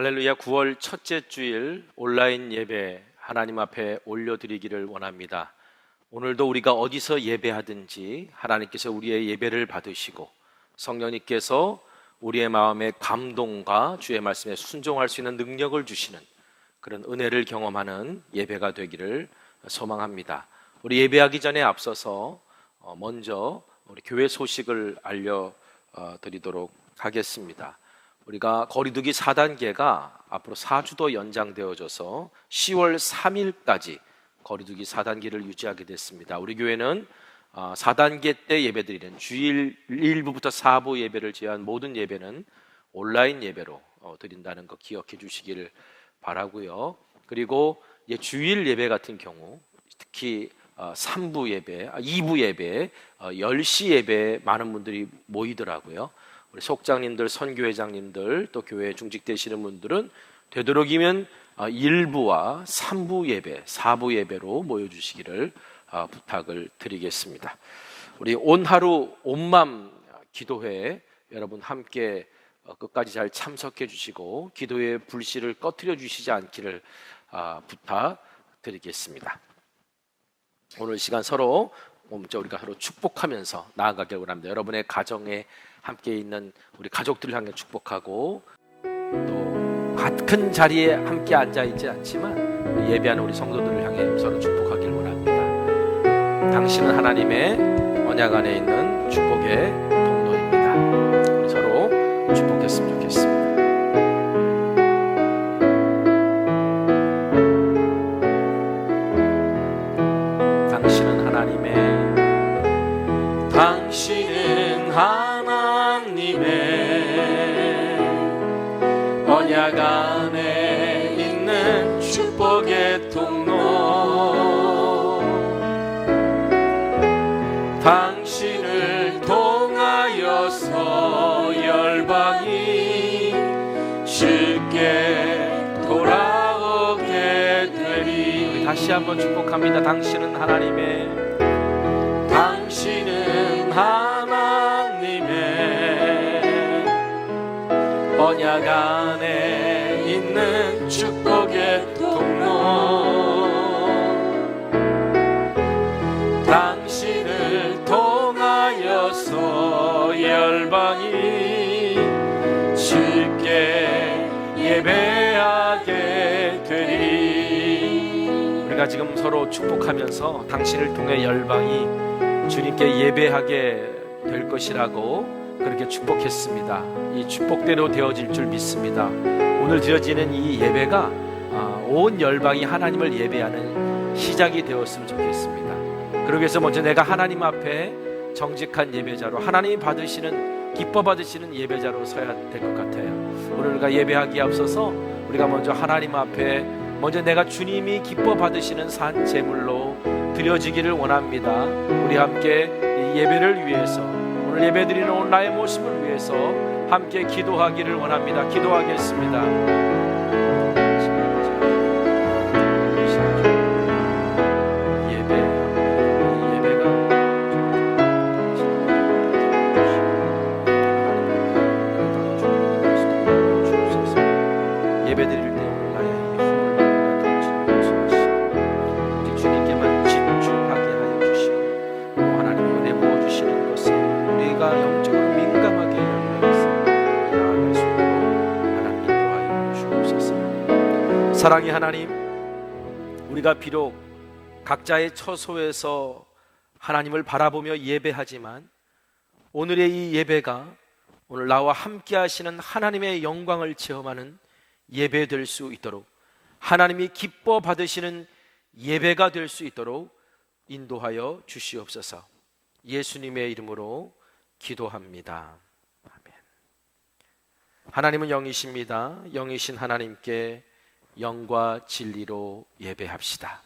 할렐루야. 9월 첫째 주일 온라인 예배 하나님 앞에 올려드리기를 원합니다. 오늘도 우리가 어디서 예배하든지 하나님께서 우리의 예배를 받으시고 성령님께서 우리의 마음에 감동과 주의 말씀에 순종할 수 있는 능력을 주시는 그런 은혜를 경험하는 예배가 되기를 소망합니다. 우리 예배하기 전에 앞서서 먼저 우리 교회 소식을 알려드리도록 하겠습니다. 우리가 거리두기 4단계가 앞으로 4주도 연장되어져서 10월 3일까지 거리두기 4단계를 유지하게 됐습니다. 우리 교회는 4단계 때 예배드리는 주일 1부부터 4부 예배를 제외한 모든 예배는 온라인 예배로 드린다는 거 기억해 주시기를 바라고요. 그리고 주일 예배 같은 경우 특히 3부 예배, 2부 예배, 10시 예배 많은 분들이 모이더라고요. 우리 속장님들, 선교회장님들, 또 교회에 중직되시는 분들은 되도록이면 1부와 3부 예배, 4부 예배로 모여주시기를 부탁을 드리겠습니다. 우리 온 하루 온맘 기도회 여러분 함께 끝까지 잘 참석해 주시고 기도의 불씨를 꺼트려 주시지 않기를 부탁드리겠습니다. 오늘 시간 서로 우리가 서로 축복하면서 나아가길 원합니다. 여러분의 가정에 함께 있는 우리 가족들을 향해 축복하고 또 같은 자리에 함께 앉아있지 않지만 예배하는 우리 성도들을 향해 서로 축복하길 원합니다. 당신은 하나님의 언약 안에 있는 축복의 통로입니다. 우리 서로 축복했으면 좋겠습니다. 당신은 하나님의 언약 안에 있는 축복의 통로, 당신을 통하여서 열방이 쉽게 돌아오게 되리. 다시 한번 축복합니다. 당신은 하나님의 언약 안에 있는 축복의 통로, 당신을 통하여서 열방이 쉽게 예배하게 되리. 우리가 지금 서로 축복하면서 당신을 통해 열방이 주님께 예배하게 될 것이라고 그렇게 축복했습니다. 이 축복대로 되어질 줄 믿습니다. 오늘 드려지는 이 예배가 온 열방이 하나님을 예배하는 시작이 되었으면 좋겠습니다. 그러기 위해서 먼저 내가 하나님 앞에 정직한 예배자로, 하나님이 받으시는, 기뻐 받으시는 예배자로 서야 될 것 같아요. 오늘 우리가 예배하기에 앞서서 우리가 먼저 하나님 앞에 먼저 내가 주님이 기뻐 받으시는 산 제물로 드려지기를 원합니다. 우리 함께 이 예배를 위해서, 오늘 예배드리는 오늘 나의 모습을 위해서 함께 기도하기를 원합니다. 기도하겠습니다. 예배드릴 때 오늘 나의 힘을 오직 주님께만 집중하게 하여 주시고 하나님의 은혜 부어주시는 것에 우리가 영적으로 민감하게 열려서 나아갈 수 있도록 하나님 인도하여 주옵소서. 사랑의 하나님, 우리가 비록 각자의 처소에서 하나님을 바라보며 예배하지만 오늘의 이 예배가 오늘 나와 함께 하시는 하나님의 영광을 체험하는 예배될 수 있도록, 하나님이 기뻐 받으시는 예배가 될 수 있도록 인도하여 주시옵소서. 예수님의 이름으로 기도합니다. 아멘. 하나님은 영이십니다. 영이신 하나님께 영과 진리로 예배합시다.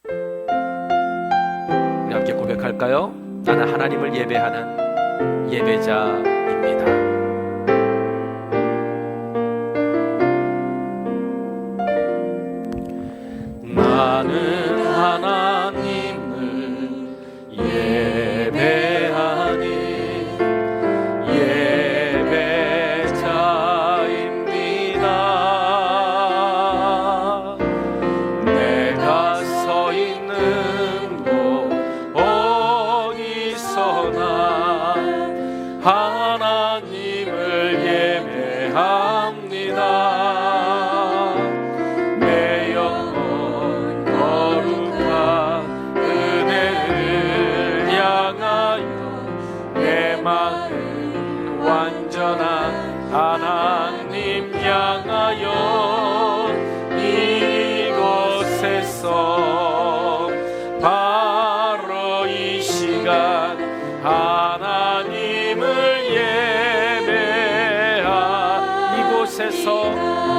우리 함께 고백할까요? 나는 하나님을 예배하는 예배자입니다. 나는 하나님을 예배하는 예배자입니다.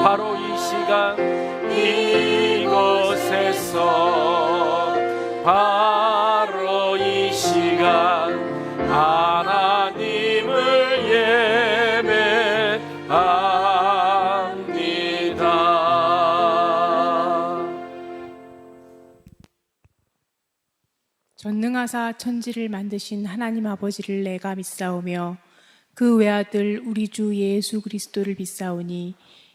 바로 이 시간 이곳에서 바로 이 시간 하나님을 예배합니다. 전능하사 천지를 만드신 하나님 아버지를 내가 믿사오며 그 외아들 우리 주 예수 그리스도를 믿사오니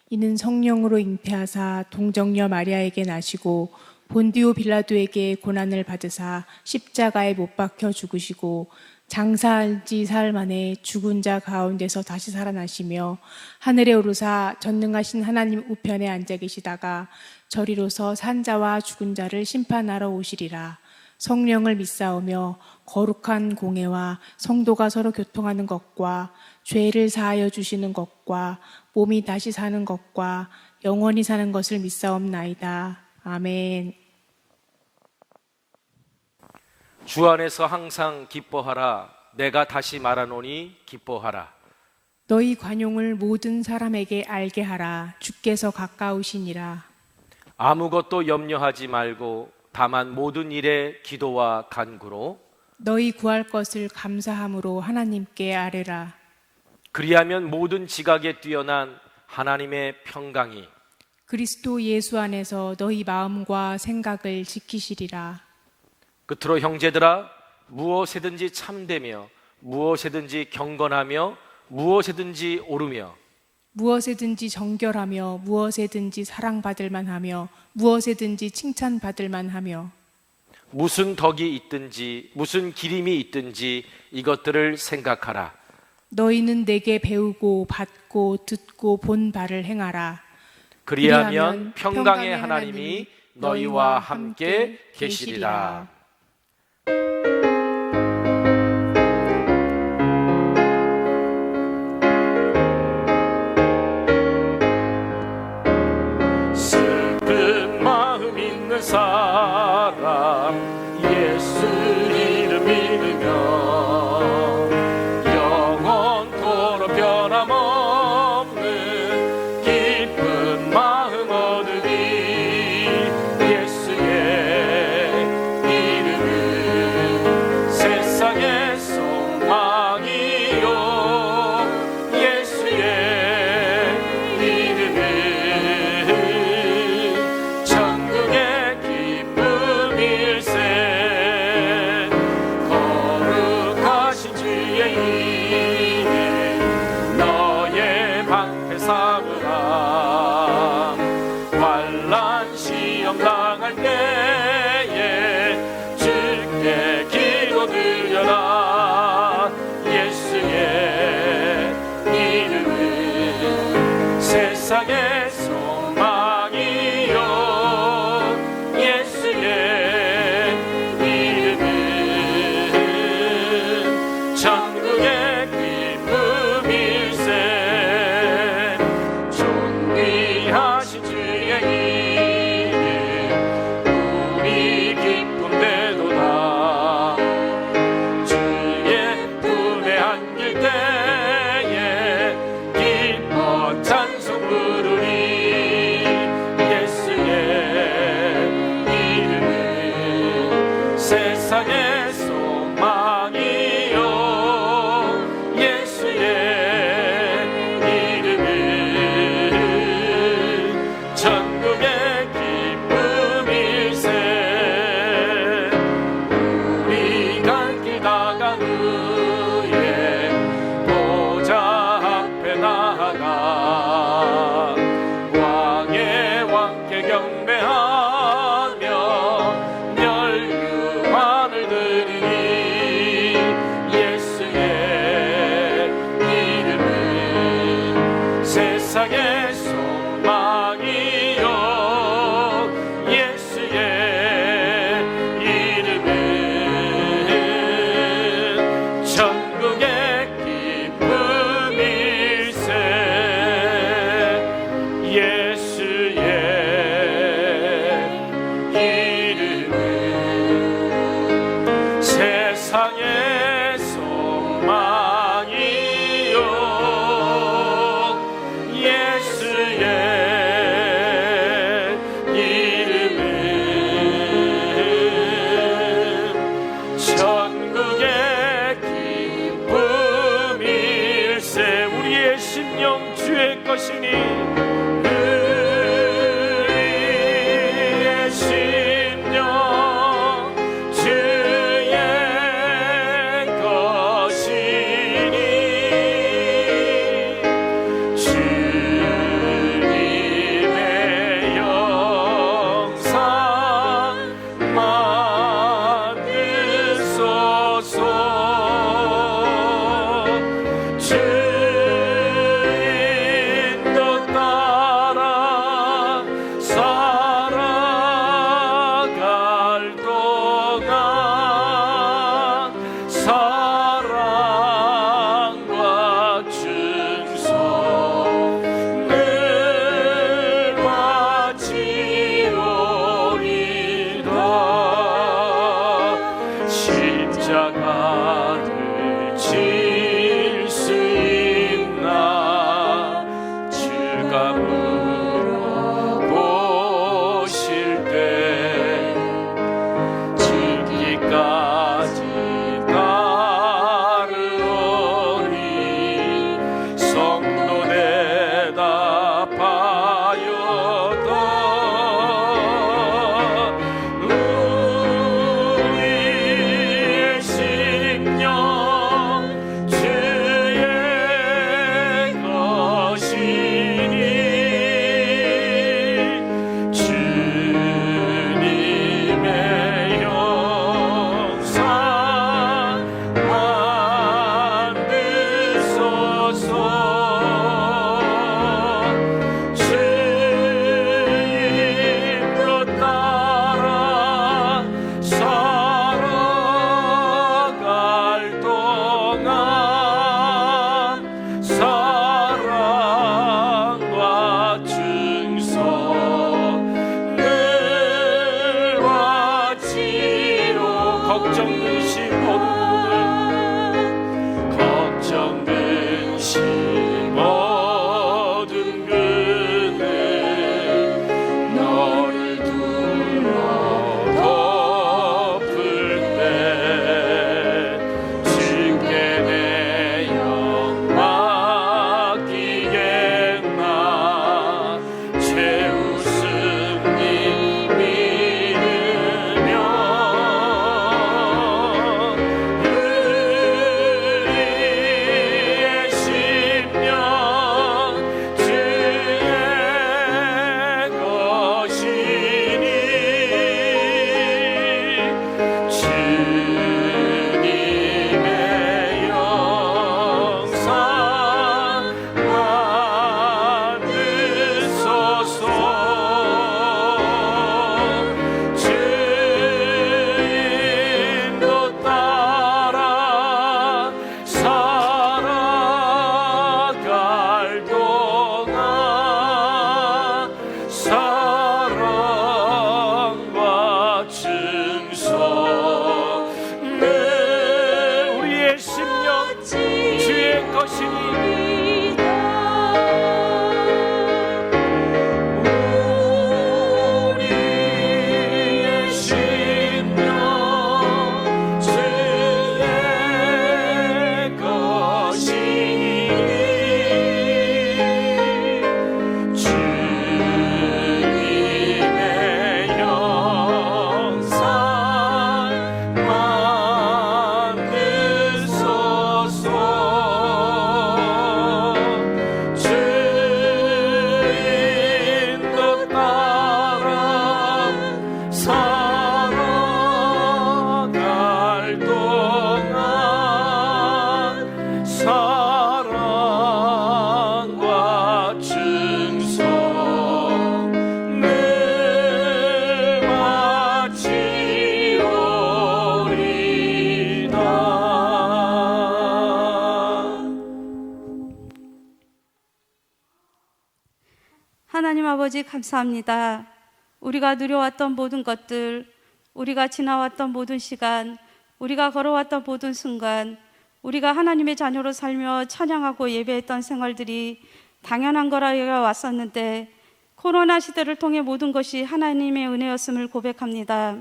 이는 성령으로 잉태하사 동정녀 마리아에게 나시고 본디오 빌라도에게 고난을 받으사 십자가에 못 박혀 죽으시고 장사한 지 사흘 만에 죽은 자 가운데서 다시 살아나시며 하늘에 오르사 전능하신 하나님 우편에 앉아 계시다가 저리로서 산자와 죽은 자를 심판하러 오시리라. 성령을 믿사오며 거룩한 공회와 성도가 서로 교통하는 것과 죄를 사하여 주시는 것과 몸이 다시 사는 것과 영원히 사는 것을 믿사옵나이다. 아멘. 주 안에서 항상 기뻐하라. 내가 다시 말하노니 기뻐하라. 너희 관용을 모든 사람에게 알게 하라. 주께서 가까우시니라. 아무것도 염려하지 말고 다만 모든 일에 기도와 간구로 너희 구할 것을 감사함으로 하나님께 아뢰라. 그리하면 모든 지각에 뛰어난 하나님의 평강이 그리스도 예수 안에서 너희 마음과 생각을 지키시리라. 끝으로 형제들아, 무엇에든지 참되며 무엇에든지 경건하며 무엇에든지 오르며 무엇에든지 정결하며 무엇에든지 사랑받을 만하며 무엇에든지 칭찬받을 만하며 무슨 덕이 있든지 무슨 기림이 있든지 이것들을 생각하라. 너희는 내게 배우고 받고 듣고 본 바를 행하라. 그리하면 평강의 하나님이 너희와 함께 계시리라. 슬픈 마음 있는 사람 예수 이름 믿으며 영원토록 변함없는 기쁜 마음 얻으리. 예수의 이름은 세상의 소망이요 예수의 이름은 천국의 기쁨일세. 거룩하신 주의 이름 너의 방패 삼으라. 환난 시험 당할 때에 주께 기도드려라. 예수의 이름은 세상의 소망이요 예수의 이름은 천국의 기쁨일세. 존귀하신 주의 이름 우리 기쁨 되도다. 주의 품에 안길 때에 기뻐 찬송 부르리. 예수의 이름은 세상의 소망이요 예수의 이름은 천국의 기쁨일세. 우리 갈 길 다간 후에 보좌 앞에 나아가 왕의 왕께 경배하며 멸류관을 드리니. 예수의 이름은 세상의 소망이요 예수의 이름은 천국의 기쁨일세. 예수의 걱정 근심 어두운 그늘 너를 둘러 덮을 때 주께 내 영 맡기겠나 죄 웃음 니 믿으며 의리의 심령 주의 것이니 주님의 영상 만드소서 주인도 따라 살아갈 동안 사랑과 증서 늘 우리의 심령 주의 것이니 우리의 심령 주의 것이니 주님의 영상 만드소서 주인도 따라 살아갈 동안 사랑과 증서 늘 마치오리다. 하나님 아버지 감사합니다. 우리가 누려왔던 모든 것들, 우리가 지나왔던 모든 시간, 우리가 걸어왔던 모든 순간, 우리가 하나님의 자녀로 살며 찬양하고 예배했던 생활들이 당연한 거라 여겨왔었는데 코로나 시대를 통해 모든 것이 하나님의 은혜였음을 고백합니다.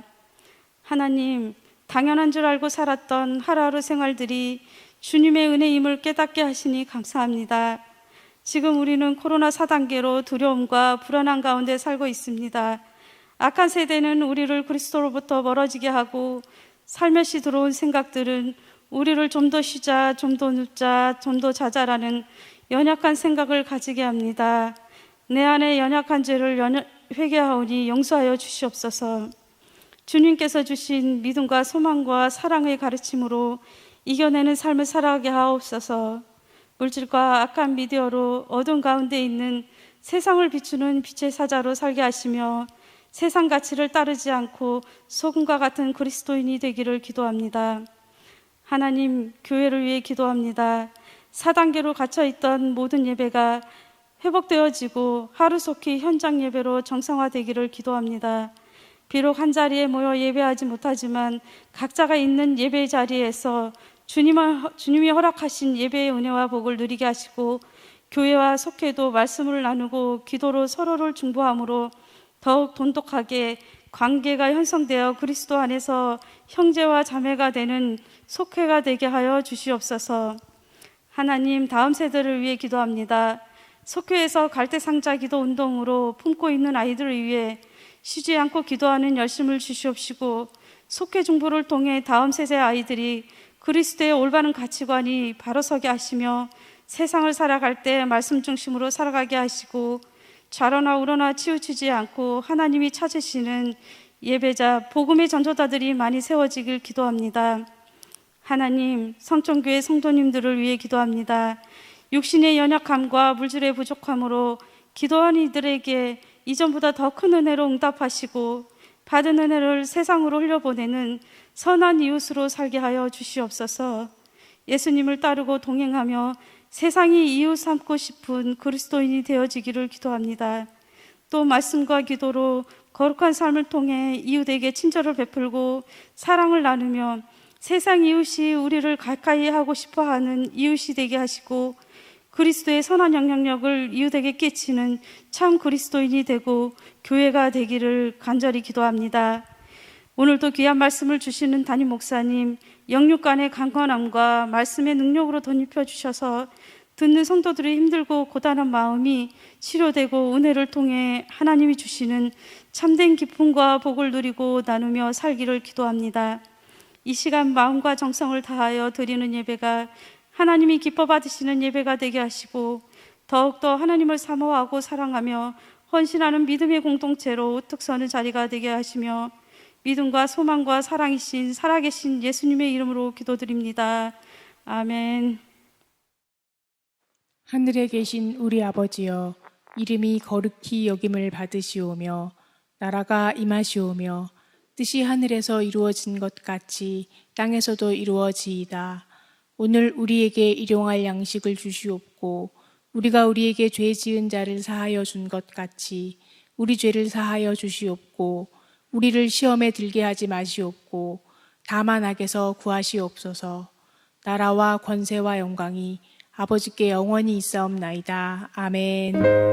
하나님, 당연한 줄 알고 살았던 하루하루 생활들이 주님의 은혜임을 깨닫게 하시니 감사합니다. 지금 우리는 코로나 4단계로 두려움과 불안한 가운데 살고 있습니다. 악한 세대는 우리를 그리스도로부터 멀어지게 하고 살며시 들어온 생각들은 우리를 좀 더 쉬자, 좀 더 눕자, 좀 더 자자라는 연약한 생각을 가지게 합니다. 내 안에 연약한 죄를 회개하오니 용서하여 주시옵소서. 주님께서 주신 믿음과 소망과 사랑의 가르침으로 이겨내는 삶을 살아가게 하옵소서. 물질과 악한 미디어로 어두운 가운데 있는 세상을 비추는 빛의 사자로 살게 하시며 세상 가치를 따르지 않고 소금과 같은 그리스도인이 되기를 기도합니다. 하나님, 교회를 위해 기도합니다. 4단계로 갇혀있던 모든 예배가 회복되어지고 하루속히 현장 예배로 정상화되기를 기도합니다. 비록 한자리에 모여 예배하지 못하지만 각자가 있는 예배 자리에서 주님이 허락하신 예배의 은혜와 복을 누리게 하시고 교회와 속회도 말씀을 나누고 기도로 서로를 중보함으로 더욱 돈독하게 관계가 형성되어 그리스도 안에서 형제와 자매가 되는 속회가 되게 하여 주시옵소서. 하나님, 다음 세대를 위해 기도합니다. 속회에서 갈대상자 기도 운동으로 품고 있는 아이들을 위해 쉬지 않고 기도하는 열심을 주시옵시고 속회 중보를 통해 다음 세대 아이들이 그리스도의 올바른 가치관이 바로 서게 하시며 세상을 살아갈 때 말씀 중심으로 살아가게 하시고 좌로나 우로나 치우치지 않고 하나님이 찾으시는 예배자, 복음의 전도자들이 많이 세워지길 기도합니다. 하나님, 성촌교회 성도님들을 위해 기도합니다. 육신의 연약함과 물질의 부족함으로 기도한 이들에게 이전보다 더 큰 은혜로 응답하시고 받은 은혜를 세상으로 흘려보내는 선한 이웃으로 살게 하여 주시옵소서. 예수님을 따르고 동행하며 세상이 이웃 삼고 싶은 그리스도인이 되어지기를 기도합니다. 또 말씀과 기도로 거룩한 삶을 통해 이웃에게 친절을 베풀고 사랑을 나누며 세상 이웃이 우리를 가까이 하고 싶어하는 이웃이 되게 하시고 그리스도의 선한 영향력을 이웃에게 끼치는 참 그리스도인이 되고 교회가 되기를 간절히 기도합니다. 오늘도 귀한 말씀을 주시는 담임 목사님, 영육간의 강건함과 말씀의 능력으로 덧입혀 주셔서 듣는 성도들의 힘들고 고단한 마음이 치료되고 은혜를 통해 하나님이 주시는 참된 기쁨과 복을 누리고 나누며 살기를 기도합니다. 이 시간 마음과 정성을 다하여 드리는 예배가 하나님이 기뻐 받으시는 예배가 되게 하시고 더욱더 하나님을 사모하고 사랑하며 헌신하는 믿음의 공동체로 우뚝 서는 자리가 되게 하시며 믿음과 소망과 사랑이신 살아계신 예수님의 이름으로 기도드립니다. 아멘. 하늘에 계신 우리 아버지여, 이름이 거룩히 여김을 받으시오며 나라가 임하시오며 뜻이 하늘에서 이루어진 것 같이 땅에서도 이루어지이다. 오늘 우리에게 일용할 양식을 주시옵고 우리가 우리에게 죄 지은 자를 사하여 준 것 같이 우리 죄를 사하여 주시옵고 우리를 시험에 들게 하지 마시옵고 다만 악에서 구하시옵소서. 나라와 권세와 영광이 아버지께 영원히 있사옵나이다. 아멘.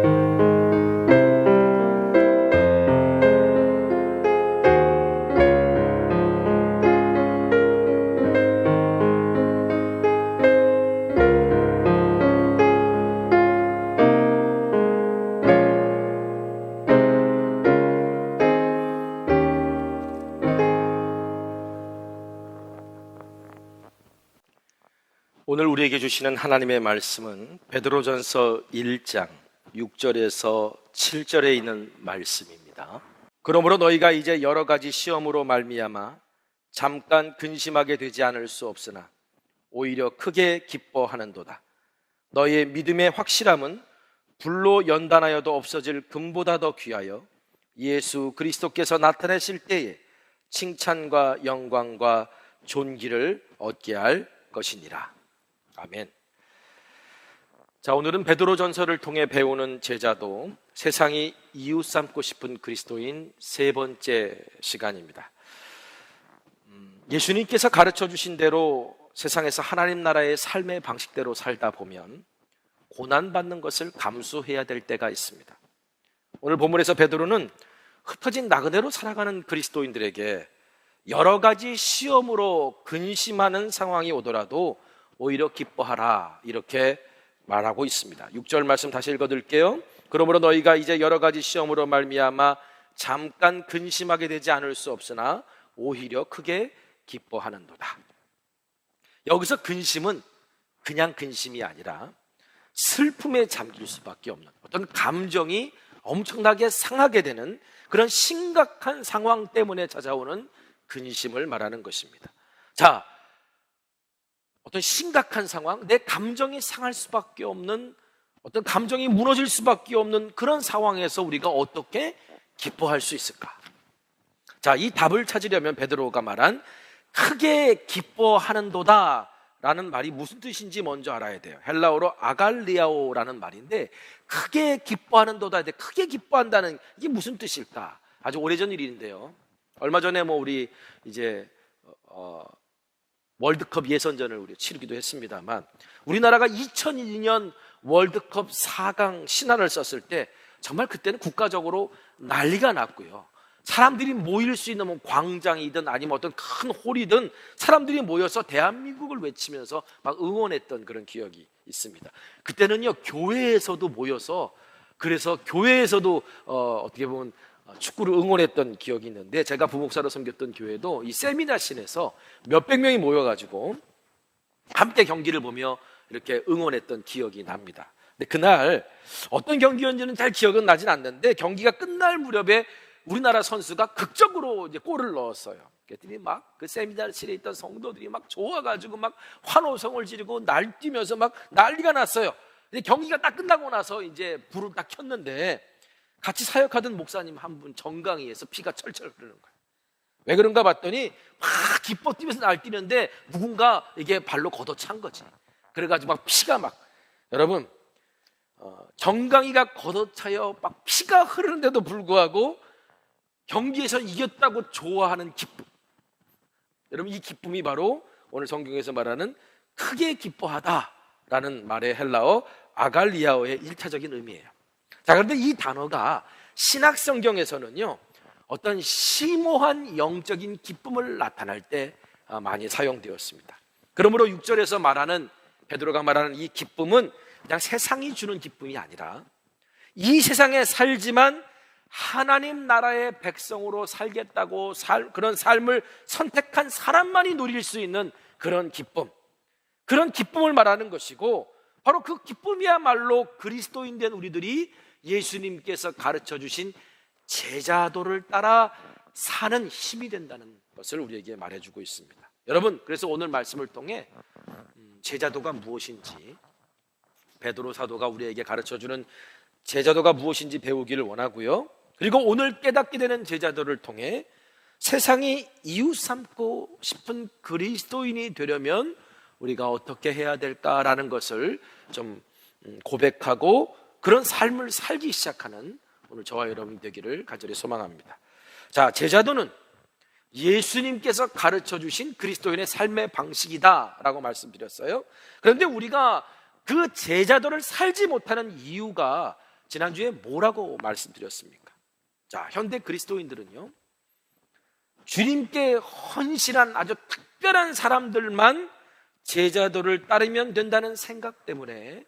오늘 우리에게 주시는 하나님의 말씀은 베드로전서 1장 6절에서 7절에 있는 말씀입니다. 그러므로 너희가 이제 여러 가지 시험으로 말미암아 잠깐 근심하게 되지 않을 수 없으나 오히려 크게 기뻐하는도다. 너희의 믿음의 확실함은 불로 연단하여도 없어질 금보다 더 귀하여 예수 그리스도께서 나타나실 때에 칭찬과 영광과 존귀를 얻게 할 것이니라. 아멘. 자, 오늘은 베드로전서를 통해 배우는 제자도 세상이 이웃 삼고 싶은 그리스도인 세 번째 시간입니다. 예수님께서 가르쳐 주신 대로 세상에서 하나님 나라의 삶의 방식대로 살다 보면 고난받는 것을 감수해야 될 때가 있습니다. 오늘 본문에서 베드로는 흩어진 나그네로 살아가는 그리스도인들에게 여러 가지 시험으로 근심하는 상황이 오더라도 오히려 기뻐하라, 이렇게 말하고 있습니다. 6절 말씀 다시 읽어드릴게요. 그러므로 너희가 이제 여러 가지 시험으로 말미암아 잠깐 근심하게 되지 않을 수 없으나 오히려 크게 기뻐하는도다. 여기서 근심은 그냥 근심이 아니라 슬픔에 잠길 수밖에 없는 어떤 감정이 엄청나게 상하게 되는 그런 심각한 상황 때문에 찾아오는 근심을 말하는 것입니다. 자, 어떤 심각한 상황, 내 감정이 상할 수밖에 없는, 어떤 감정이 무너질 수밖에 없는 그런 상황에서 우리가 어떻게 기뻐할 수 있을까? 자, 이 답을 찾으려면 베드로가 말한 크게 기뻐하는도다 라는 말이 무슨 뜻인지 먼저 알아야 돼요. 헬라어로 아갈리아오라는 말인데, 크게 기뻐하는도다, 크게 기뻐한다는 이게 무슨 뜻일까? 아주 오래전 일인데요. 얼마 전에 우리 이제 월드컵 예선전을 우리 치르기도 했습니다만, 우리나라가 2002년 월드컵 4강 신화를 썼을 때 정말 그때는 국가적으로 난리가 났고요. 사람들이 모일 수 있는 광장이든 아니면 어떤 큰 홀이든 사람들이 모여서 대한민국을 외치면서 막 응원했던 그런 기억이 있습니다. 그때는요, 교회에서도 모여서, 그래서 교회에서도 어떻게 보면 축구를 응원했던 기억이 있는데, 제가 부목사로 섬겼던 교회도 이 세미나실에서 몇백 명이 모여가지고 함께 경기를 보며 이렇게 응원했던 기억이 납니다. 근데 그날 어떤 경기였는지는 잘 기억은 나진 않는데, 경기가 끝날 무렵에 우리나라 선수가 극적으로 이제 골을 넣었어요. 그랬더니 막 그 세미나실에 있던 성도들이 막 좋아가지고 막 환호성을 지르고 날뛰면서 막 난리가 났어요. 근데 경기가 딱 끝나고 나서 이제 불을 딱 켰는데, 같이 사역하던 목사님 한 분 정강이에서 피가 철철 흐르는 거예요. 왜 그런가 봤더니 막 기뻐 뛰면서 날뛰는데 누군가 이게 발로 걷어찬 거지. 그래가지고 막 피가 막, 여러분 정강이가 걷어차여 막 피가 흐르는데도 불구하고 경기에서 이겼다고 좋아하는 기쁨. 여러분, 이 기쁨이 바로 오늘 성경에서 말하는 크게 기뻐하다라는 말의 헬라어 아갈리아어의 1차적인 의미예요. 자, 그런데 이 단어가 신약 성경에서는요, 어떤 심오한 영적인 기쁨을 나타낼 때 많이 사용되었습니다. 그러므로 6절에서 말하는, 베드로가 말하는 이 기쁨은 그냥 세상이 주는 기쁨이 아니라 이 세상에 살지만 하나님 나라의 백성으로 살겠다고 그런 삶을 선택한 사람만이 누릴 수 있는 그런 기쁨, 그런 기쁨을 말하는 것이고, 바로 그 기쁨이야말로 그리스도인 된 우리들이 예수님께서 가르쳐 주신 제자도를 따라 사는 힘이 된다는 것을 우리에게 말해주고 있습니다. 여러분, 그래서 오늘 말씀을 통해 제자도가 무엇인지, 베드로 사도가 우리에게 가르쳐주는 제자도가 무엇인지 배우기를 원하고요. 그리고 오늘 깨닫게 되는 제자도를 통해 세상이 이웃 삼고 싶은 그리스도인이 되려면 우리가 어떻게 해야 될까라는 것을 좀 고백하고 그런 삶을 살기 시작하는 오늘 저와 여러분 되기를 간절히 소망합니다. 자, 제자도는 예수님께서 가르쳐 주신 그리스도인의 삶의 방식이다라고 말씀드렸어요. 그런데 우리가 그 제자도를 살지 못하는 이유가 지난주에 뭐라고 말씀드렸습니까? 자, 현대 그리스도인들은요, 주님께 헌신한 아주 특별한 사람들만 제자도를 따르면 된다는 생각 때문에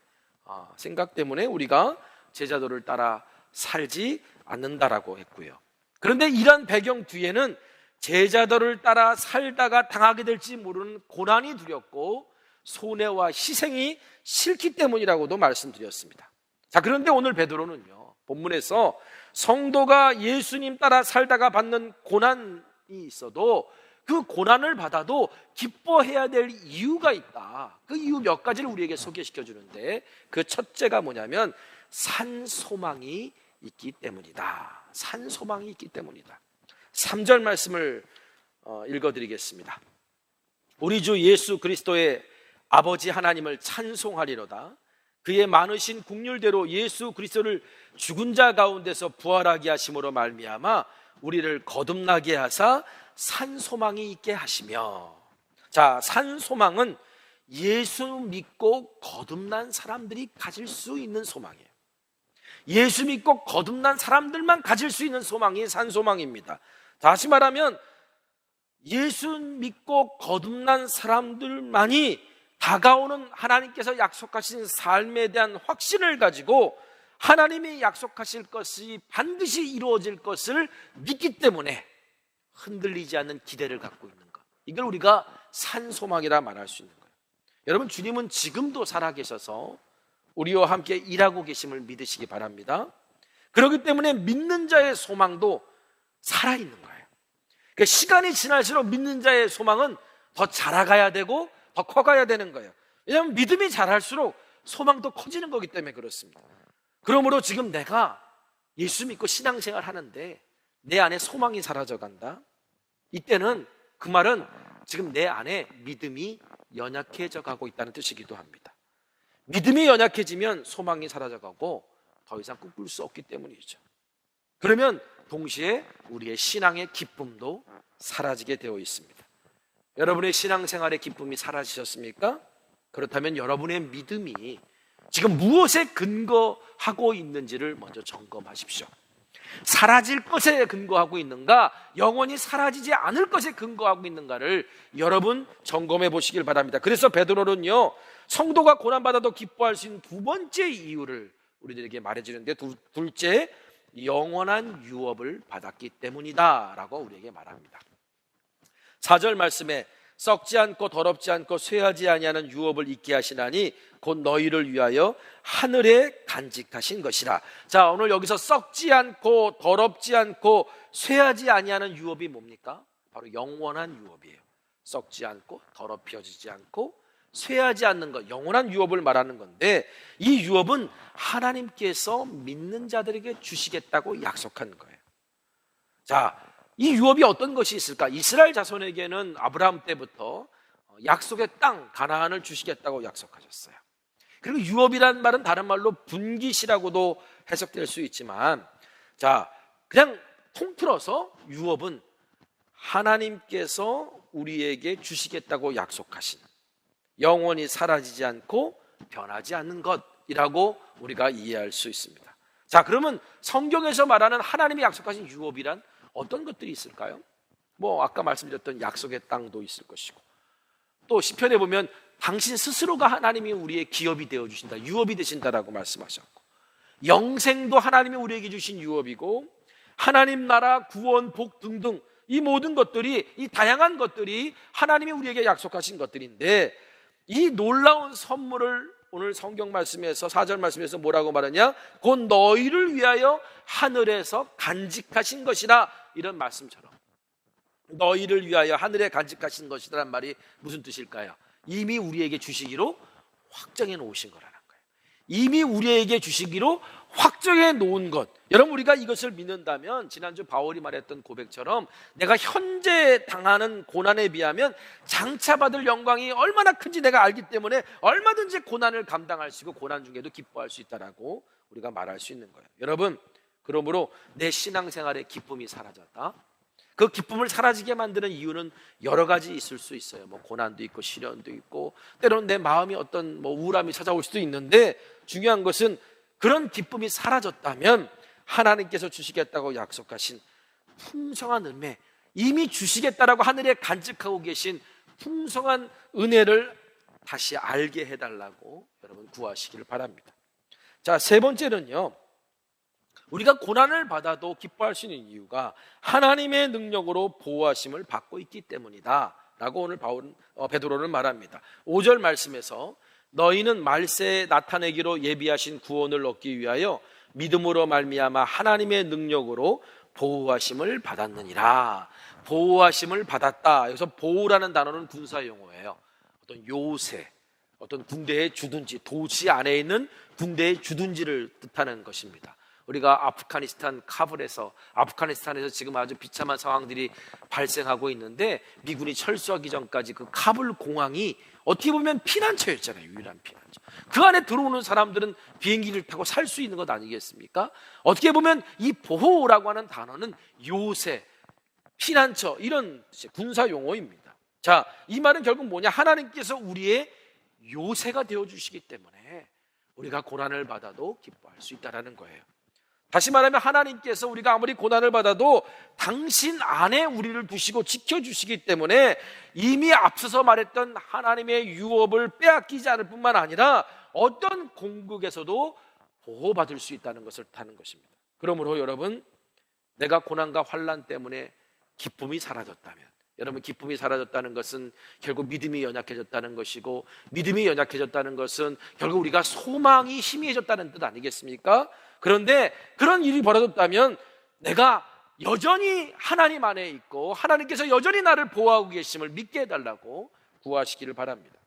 우리가 제자도를 따라 살지 않는다라고 했고요. 그런데 이런 배경 뒤에는 제자도를 따라 살다가 당하게 될지 모르는 고난이 두렵고 손해와 희생이 싫기 때문이라고도 말씀드렸습니다. 자, 그런데 오늘 베드로는요, 본문에서 성도가 예수님 따라 살다가 받는 고난이 있어도 그 고난을 받아도 기뻐해야 될 이유가 있다. 그 이유 몇 가지를 우리에게 소개시켜 주는데, 그 첫째가 뭐냐면 산소망이 있기 때문이다. 산소망이 있기 때문이다. 3절 말씀을 읽어드리겠습니다. 우리 주 예수 그리스도의 아버지 하나님을 찬송하리로다. 그의 많으신 국률대로 예수 그리스도를 죽은 자 가운데서 부활하게 하심으로 말미암아 우리를 거듭나게 하사 산소망이 있게 하시며. 자, 산소망은 예수 믿고 거듭난 사람들이 가질 수 있는 소망이에요. 예수 믿고 거듭난 사람들만 가질 수 있는 소망이 산소망입니다. 다시 말하면 예수 믿고 거듭난 사람들만이 다가오는 하나님께서 약속하신 삶에 대한 확신을 가지고 하나님이 약속하실 것이 반드시 이루어질 것을 믿기 때문에 흔들리지 않는 기대를 갖고 있는 것, 이걸 우리가 산소망이라 말할 수 있는 거예요. 여러분, 주님은 지금도 살아계셔서 우리와 함께 일하고 계심을 믿으시기 바랍니다. 그렇기 때문에 믿는 자의 소망도 살아있는 거예요. 그러니까 시간이 지날수록 믿는 자의 소망은 더 자라가야 되고 더 커가야 되는 거예요. 왜냐하면 믿음이 자랄수록 소망도 커지는 거기 때문에 그렇습니다. 그러므로 지금 내가 예수 믿고 신앙생활 하는데 내 안에 소망이 사라져간다, 이때는 그 말은 지금 내 안에 믿음이 연약해져 가고 있다는 뜻이기도 합니다. 믿음이 연약해지면 소망이 사라져가고 더 이상 꿈꿀 수 없기 때문이죠. 그러면 동시에 우리의 신앙의 기쁨도 사라지게 되어 있습니다. 여러분의 신앙생활의 기쁨이 사라지셨습니까? 그렇다면 여러분의 믿음이 지금 무엇에 근거하고 있는지를 먼저 점검하십시오. 사라질 것에 근거하고 있는가, 영원히 사라지지 않을 것에 근거하고 있는가를 여러분 점검해 보시길 바랍니다. 그래서 베드로는요, 성도가 고난받아도 기뻐할 수 있는 두 번째 이유를 우리들에게 말해주는데, 둘째, 영원한 유업을 받았기 때문이다 라고 우리에게 말합니다. 4절 말씀에 썩지 않고 더럽지 않고 쇠하지 아니하는 유업을 있게 하시나니 곧 너희를 위하여 하늘에 간직하신 것이라. 자, 오늘 여기서 썩지 않고 더럽지 않고 쇠하지 아니하는 유업이 뭡니까? 바로 영원한 유업이에요. 썩지 않고 더럽혀지지 않고 쇠하지 않는 것, 영원한 유업을 말하는 건데, 이 유업은 하나님께서 믿는 자들에게 주시겠다고 약속한 거예요. 자, 이 유업이 어떤 것이 있을까? 이스라엘 자손에게는 아브라함 때부터 약속의 땅 가나안을 주시겠다고 약속하셨어요. 그리고 유업이라는 말은 다른 말로 분깃이라고도 해석될 수 있지만, 자, 그냥 통틀어서 유업은 하나님께서 우리에게 주시겠다고 약속하신, 영원히 사라지지 않고 변하지 않는 것이라고 우리가 이해할 수 있습니다. 자, 그러면 성경에서 말하는 하나님이 약속하신 유업이란 어떤 것들이 있을까요? 뭐 아까 말씀드렸던 약속의 땅도 있을 것이고, 또 시편에 보면 당신 스스로가 하나님이 우리의 기업이 되어주신다, 유업이 되신다라고 말씀하셨고, 영생도 하나님이 우리에게 주신 유업이고, 하나님 나라, 구원, 복 등등 이 모든 것들이, 이 다양한 것들이 하나님이 우리에게 약속하신 것들인데, 이 놀라운 선물을 오늘 성경 말씀에서 4절 말씀에서 뭐라고 말하냐? 곧 너희를 위하여 하늘에서 간직하신 것이라, 이런 말씀처럼 너희를 위하여 하늘에 간직하신 것이라는 말이 무슨 뜻일까요? 이미 우리에게 주시기로 확정해 놓으신 거라는 거예요. 이미 우리에게 주시기로 확정해 놓은 것. 여러분, 우리가 이것을 믿는다면 지난주 바울이 말했던 고백처럼 내가 현재 당하는 고난에 비하면 장차 받을 영광이 얼마나 큰지 내가 알기 때문에 얼마든지 고난을 감당할 수 있고 고난 중에도 기뻐할 수 있다라고 우리가 말할 수 있는 거예요. 여러분, 그러므로 내 신앙생활의 기쁨이 사라졌다, 그 기쁨을 사라지게 만드는 이유는 여러 가지 있을 수 있어요. 뭐 고난도 있고 시련도 있고, 때로는 내 마음이 어떤 우울함이 찾아올 수도 있는데, 중요한 것은 그런 기쁨이 사라졌다면 하나님께서 주시겠다고 약속하신 풍성한 은혜, 이미 주시겠다라고 하늘에 간직하고 계신 풍성한 은혜를 다시 알게 해달라고 여러분 구하시기를 바랍니다. 자, 세 번째는요, 우리가 고난을 받아도 기뻐할 수 있는 이유가 하나님의 능력으로 보호하심을 받고 있기 때문이다 라고 오늘 베드로는 말합니다. 5절 말씀에서 너희는 말세에 나타내기로 예비하신 구원을 얻기 위하여 믿음으로 말미암아 하나님의 능력으로 보호하심을 받았느니라. 보호하심을 받았다. 여기서 보호라는 단어는 군사용어예요. 어떤 요새, 어떤 군대의 주둔지, 도시 안에 있는 군대의 주둔지를 뜻하는 것입니다. 우리가 아프가니스탄 카불에서, 아프가니스탄에서 지금 아주 비참한 상황들이 발생하고 있는데, 미군이 철수하기 전까지 그 카불 공항이 어떻게 보면 피난처였잖아요. 유일한 피난처. 그 안에 들어오는 사람들은 비행기를 타고 살 수 있는 것 아니겠습니까? 어떻게 보면 이 보호라고 하는 단어는 요새, 피난처, 이런 군사 용어입니다. 자, 이 말은 결국 뭐냐? 하나님께서 우리의 요새가 되어주시기 때문에 우리가 고난을 받아도 기뻐할 수 있다는 거예요. 다시 말하면 하나님께서 우리가 아무리 고난을 받아도 당신 안에 우리를 두시고 지켜주시기 때문에 이미 앞서서 말했던 하나님의 유업을 빼앗기지 않을 뿐만 아니라 어떤 공국에서도 보호받을 수 있다는 것을 뜻하는 것입니다. 그러므로 여러분, 내가 고난과 환난 때문에 기쁨이 사라졌다면, 여러분, 기쁨이 사라졌다는 것은 결국 믿음이 연약해졌다는 것이고, 믿음이 연약해졌다는 것은 결국 우리가 소망이 희미해졌다는 뜻 아니겠습니까? 그런데 그런 일이 벌어졌다면 내가 여전히 하나님 안에 있고 하나님께서 여전히 나를 보호하고 계심을 믿게 해달라고 구하시기를 바랍니다.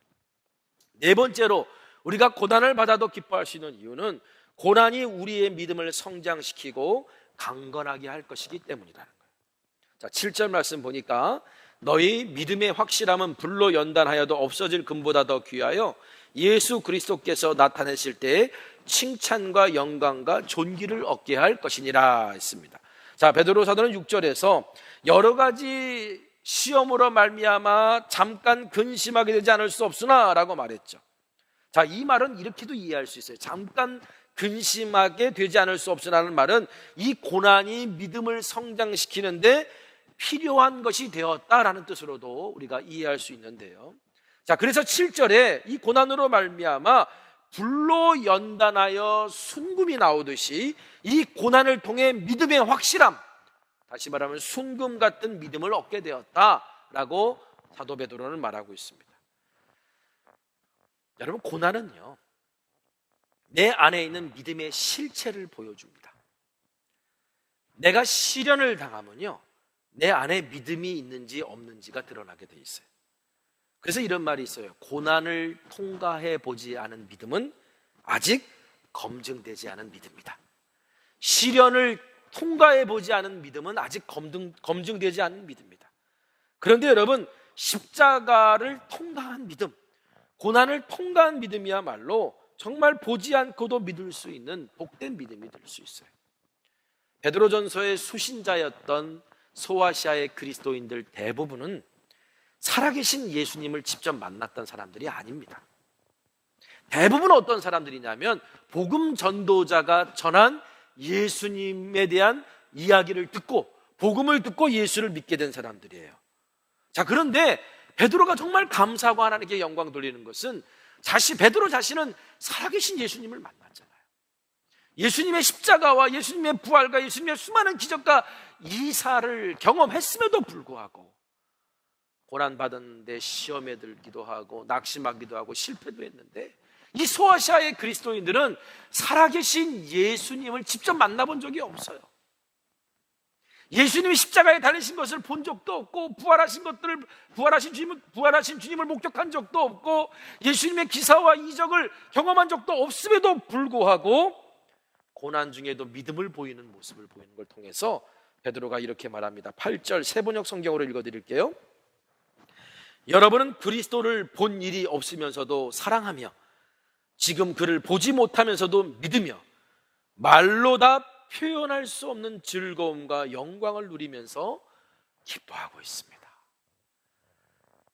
네 번째로 우리가 고난을 받아도 기뻐할 수 있는 이유는 고난이 우리의 믿음을 성장시키고 강건하게 할 것이기 때문이라는 거예요. 자, 7절 말씀 보니까 너희 믿음의 확실함은 불로 연단하여도 없어질 금보다 더 귀하여 예수 그리스도께서 나타내실 때에 칭찬과 영광과 존귀를 얻게 할 것이니라 했습니다. 자, 베드로 사도는 6절에서 여러 가지 시험으로 말미암아 잠깐 근심하게 되지 않을 수 없으나 라고 말했죠. 자, 이 말은 이렇게도 이해할 수 있어요. 잠깐 근심하게 되지 않을 수 없으라는 말은 이 고난이 믿음을 성장시키는데 필요한 것이 되었다라는 뜻으로도 우리가 이해할 수 있는데요. 자, 그래서 7절에 이 고난으로 말미암아 불로 연단하여 순금이 나오듯이 이 고난을 통해 믿음의 확실함, 다시 말하면 순금 같은 믿음을 얻게 되었다라고 사도 베드로는 말하고 있습니다. 여러분, 고난은요, 내 안에 있는 믿음의 실체를 보여줍니다. 내가 시련을 당하면요, 내 안에 믿음이 있는지 없는지가 드러나게 돼 있어요. 그래서 이런 말이 있어요. 고난을 통과해 보지 않은 믿음은 아직 검증되지 않은 믿음이다. 시련을 통과해 보지 않은 믿음은 아직 검증되지 않은 믿음이다. 그런데 여러분, 십자가를 통과한 믿음, 고난을 통과한 믿음이야말로 정말 보지 않고도 믿을 수 있는 복된 믿음이 될 수 있어요. 베드로전서의 수신자였던 소아시아의 그리스도인들 대부분은 살아계신 예수님을 직접 만났던 사람들이 아닙니다. 대부분 어떤 사람들이냐면 복음 전도자가 전한 예수님에 대한 이야기를 듣고 복음을 듣고 예수를 믿게 된 사람들이에요. 자, 그런데 베드로가 정말 감사하고 하나님께 영광 돌리는 것은 베드로 자신은 살아계신 예수님을 만났잖아요. 예수님의 십자가와 예수님의 부활과 예수님의 수많은 기적과 이사를 경험했음에도 불구하고 고난받았는데 시험에 들기도 하고 낙심하기도 하고 실패도 했는데, 이 소아시아의 그리스도인들은 살아계신 예수님을 직접 만나본 적이 없어요. 예수님이 십자가에 달리신 것을 본 적도 없고, 부활하신 주님을 목격한 적도 없고, 예수님의 기사와 이적을 경험한 적도 없음에도 불구하고 고난 중에도 믿음을 보이는 모습을 보이는 걸 통해서 베드로가 이렇게 말합니다. 8절 세번역 성경으로 읽어드릴게요. 여러분은 그리스도를 본 일이 없으면서도 사랑하며 지금 그를 보지 못하면서도 믿으며 말로 다 표현할 수 없는 즐거움과 영광을 누리면서 기뻐하고 있습니다.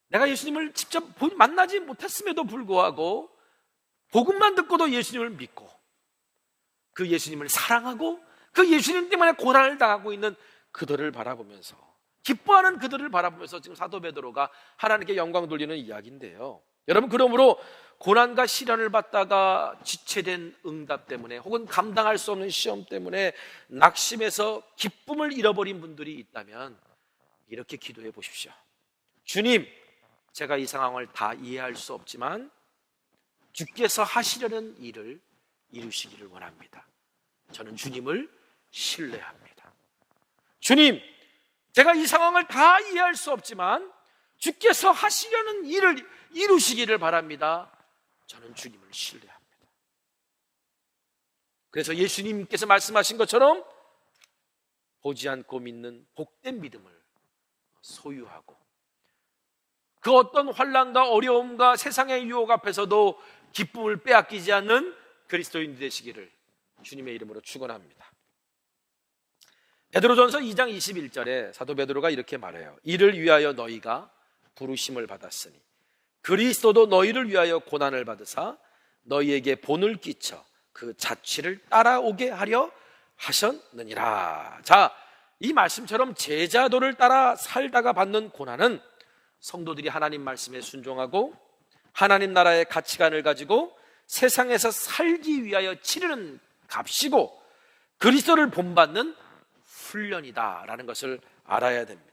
내가 예수님을 직접 만나지 못했음에도 불구하고 복음만 듣고도 예수님을 믿고 그 예수님을 사랑하고 그 예수님 때문에 고난을 당하고 있는 그들을 바라보면서, 기뻐하는 그들을 바라보면서 지금 사도 베드로가 하나님께 영광 돌리는 이야기인데요. 여러분, 그러므로 고난과 시련을 받다가 지체된 응답 때문에 혹은 감당할 수 없는 시험 때문에 낙심해서 기쁨을 잃어버린 분들이 있다면 이렇게 기도해 보십시오. 주님, 제가 이 상황을 다 이해할 수 없지만 주께서 하시려는 일을 이루시기를 원합니다. 저는 주님을 신뢰합니다. 주님, 제가 이 상황을 다 이해할 수 없지만 주께서 하시려는 일을 이루시기를 바랍니다. 저는 주님을 신뢰합니다. 그래서 예수님께서 말씀하신 것처럼 보지 않고 믿는 복된 믿음을 소유하고 그 어떤 환난과 어려움과 세상의 유혹 앞에서도 기쁨을 빼앗기지 않는 그리스도인 되시기를 주님의 이름으로 축원합니다. 베드로전서 2장 21절에 사도 베드로가 이렇게 말해요. 이를 위하여 너희가 부르심을 받았으니 그리스도도 너희를 위하여 고난을 받으사 너희에게 본을 끼쳐 그 자취를 따라오게 하려 하셨느니라. 자, 이 말씀처럼 제자도를 따라 살다가 받는 고난은 성도들이 하나님 말씀에 순종하고 하나님 나라의 가치관을 가지고 세상에서 살기 위하여 치르는 값이고 그리스도를 본받는 훈련이다라는 것을 알아야 됩니다.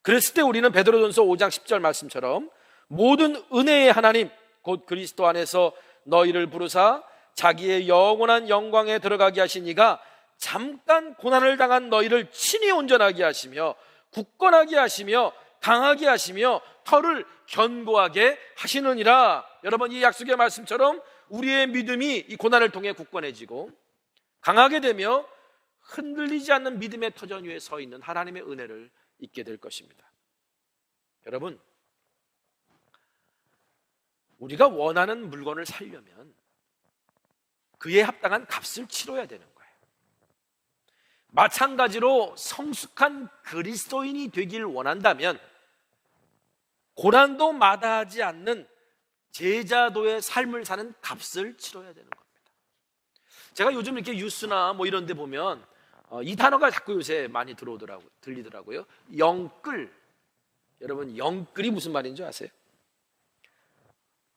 그랬을 때 우리는 베드로전서 5장 10절 말씀처럼 모든 은혜의 하나님 곧 그리스도 안에서 너희를 부르사 자기의 영원한 영광에 들어가게 하신 이가 잠깐 고난을 당한 너희를 친히 온전하게 하시며 굳건하게 하시며 강하게 하시며 터를 견고하게 하시느니라. 여러분, 이 약속의 말씀처럼 우리의 믿음이 이 고난을 통해 굳건해지고 강하게 되며 흔들리지 않는 믿음의 터전 위에 서 있는 하나님의 은혜를 잊게 될 것입니다. 여러분, 우리가 원하는 물건을 사려면 그에 합당한 값을 치러야 되는 거예요. 마찬가지로 성숙한 그리스도인이 되길 원한다면 고난도 마다하지 않는 제자도의 삶을 사는 값을 치러야 되는 겁니다. 제가 요즘 이렇게 뉴스나 뭐 이런 데 보면 이 단어가 자꾸 요새 많이 들리더라고요. 영끌. 여러분, 영끌이 무슨 말인지 아세요?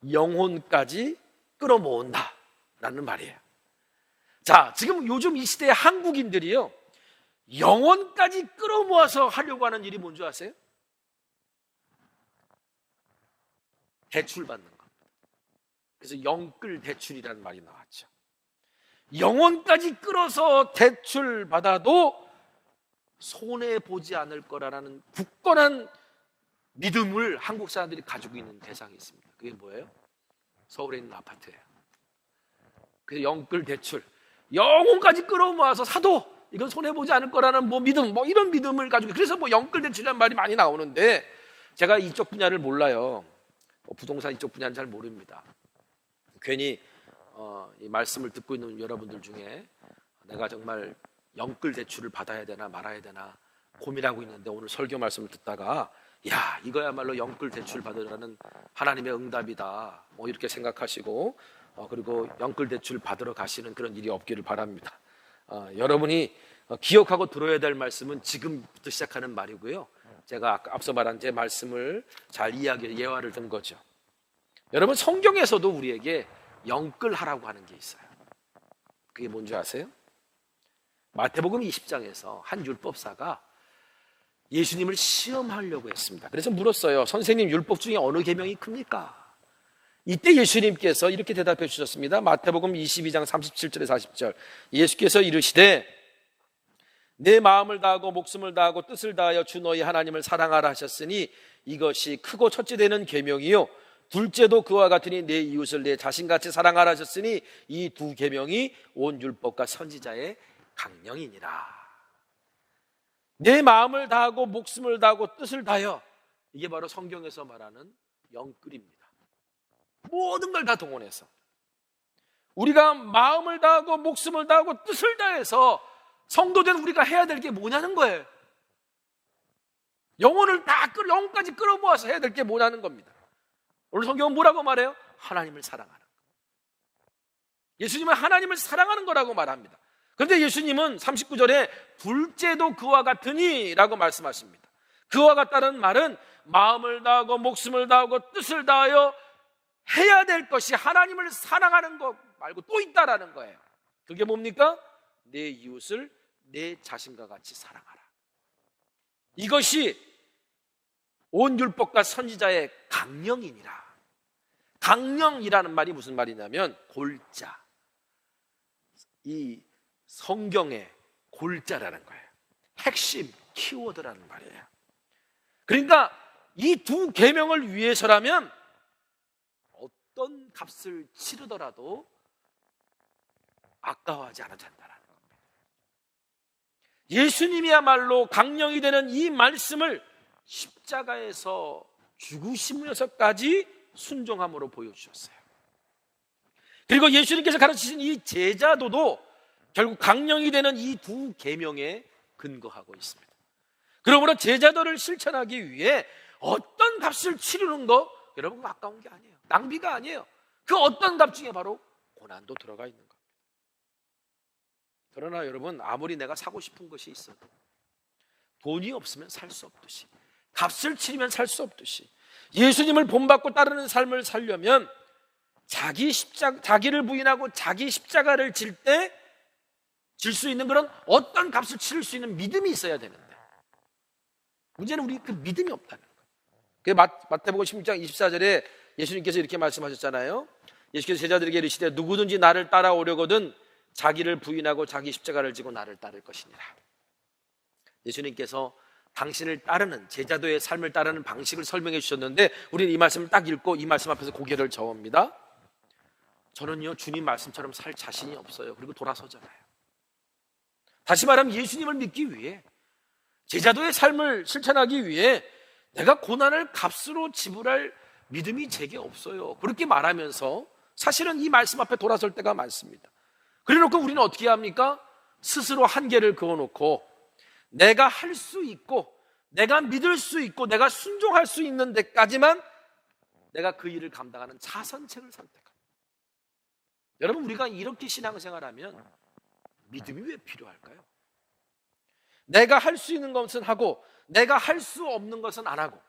영혼까지 끌어모은다 라는 말이에요. 자, 지금 요즘 이 시대의 한국인들이요, 영혼까지 끌어모아서 하려고 하는 일이 뭔지 아세요? 대출 받는 겁니다. 그래서 영끌 대출이라는 말이 나왔죠. 영혼까지 끌어서 대출 받아도 손해보지 않을 거라는 굳건한 믿음을 한국 사람들이 가지고 있는 대상이 있습니다. 그게 뭐예요? 서울에 있는 아파트예요. 그래서 영끌 대출, 영혼까지 끌어모아서 사도 이건 손해보지 않을 거라는 믿음, 이런 믿음을 가지고, 그래서 영끌 대출이라는 말이 많이 나오는데 제가 이쪽 분야를 몰라요. 부동산 이쪽 분야는 잘 모릅니다. 괜히 이 말씀을 듣고 있는 여러분들 중에 내가 정말 영끌 대출을 받아야 되나 말아야 되나 고민하고 있는데 오늘 설교 말씀을 듣다가 야, 이거야말로 영끌 대출 받으라는 하나님의 응답이다 이렇게 생각하시고 그리고 영끌 대출 받으러 가시는 그런 일이 없기를 바랍니다. 여러분이 기억하고 들어야 될 말씀은 지금부터 시작하는 말이고요. 제가 앞서 말한 제 말씀을 잘 예화를 든 거죠. 여러분, 성경에서도 우리에게 영끌하라고 하는 게 있어요. 그게 뭔지 아세요? 마태복음 20장에서 한 율법사가 예수님을 시험하려고 했습니다. 그래서 물었어요. 선생님, 율법 중에 어느 계명이 큽니까? 이때 예수님께서 이렇게 대답해 주셨습니다. 마태복음 22장 37절에 40절. 예수께서 이르시되 내 마음을 다하고 목숨을 다하고 뜻을 다하여 주 너희 하나님을 사랑하라 하셨으니 이것이 크고 첫째 되는 계명이요 둘째도 그와 같으니 내 이웃을 내 자신같이 사랑하라 하셨으니 이 두 계명이 온 율법과 선지자의 강령이니라. 내 마음을 다하고 목숨을 다하고 뜻을 다하여, 이게 바로 성경에서 말하는 영끌입니다. 모든 걸 다 동원해서 우리가 마음을 다하고 목숨을 다하고 뜻을 다해서 성도된 우리가 해야 될 게 뭐냐는 거예요. 영혼까지 끌어모아서 해야 될 게 뭐냐는 겁니다. 오늘 성경은 뭐라고 말해요? 하나님을 사랑하는 거. 예수님은 하나님을 사랑하는 거라고 말합니다. 그런데 예수님은 39절에 둘째도 그와 같으니 라고 말씀하십니다. 그와 같다는 말은 마음을 다하고 목숨을 다하고 뜻을 다하여 해야 될 것이 하나님을 사랑하는 것 말고 또 있다라는 거예요. 그게 뭡니까? 내 이웃을 내 자신과 같이 사랑하라. 이것이 온 율법과 선지자의 강령이니라. 강령이라는 말이 무슨 말이냐면 골자, 이 성경의 골자라는 거예요. 핵심 키워드라는 말이에요. 그러니까 이 두 계명을 위해서라면 어떤 값을 치르더라도 아까워하지 않아도 된다는 겁니다. 예수님이야말로 강령이 되는 이 말씀을 십자가에서 죽으시면서까지 순종함으로 보여주셨어요. 그리고 예수님께서 가르치신 이 제자도도 결국 강령이 되는 이 두 계명에 근거하고 있습니다. 그러므로 제자도를 실천하기 위해 어떤 값을 치르는 거 여러분 아까운 게 아니에요. 낭비가 아니에요. 그 어떤 값 중에 바로 고난도 들어가 있는 겁니다. 그러나 여러분, 아무리 내가 사고 싶은 것이 있어도 돈이 없으면 살 수 없듯이, 값을 치르면 살 수 없듯이, 예수님을 본받고 따르는 삶을 살려면 자기를 부인하고 자기 십자가를 질 때 질 수 있는 그런 어떤 값을 치를 수 있는 믿음이 있어야 되는데 문제는 우리 그 믿음이 없다는 거예요. 마태복음 16장 24절에 예수님께서 이렇게 말씀하셨잖아요. 예수께서 제자들에게 이르시되 누구든지 나를 따라오려거든 자기를 부인하고 자기 십자가를 지고 나를 따를 것이니라. 예수님께서 당신을 따르는 제자도의 삶을 따르는 방식을 설명해 주셨는데 우리는 이 말씀을 딱 읽고 이 말씀 앞에서 고개를 저읍니다. 저는요 주님 말씀처럼 살 자신이 없어요. 그리고 돌아서잖아요. 다시 말하면 예수님을 믿기 위해, 제자도의 삶을 실천하기 위해 내가 고난을 값으로 지불할 믿음이 제게 없어요. 그렇게 말하면서 사실은 이 말씀 앞에 돌아설 때가 많습니다. 그래놓고 우리는 어떻게 합니까? 스스로 한계를 그어놓고 내가 할 수 있고 내가 믿을 수 있고 내가 순종할 수 있는 데까지만 내가 그 일을 감당하는 자선책을 선택합니다. 여러분, 우리가 이렇게 신앙생활하면 믿음이 왜 필요할까요? 내가 할 수 있는 것은 하고 내가 할 수 없는 것은 안 하고,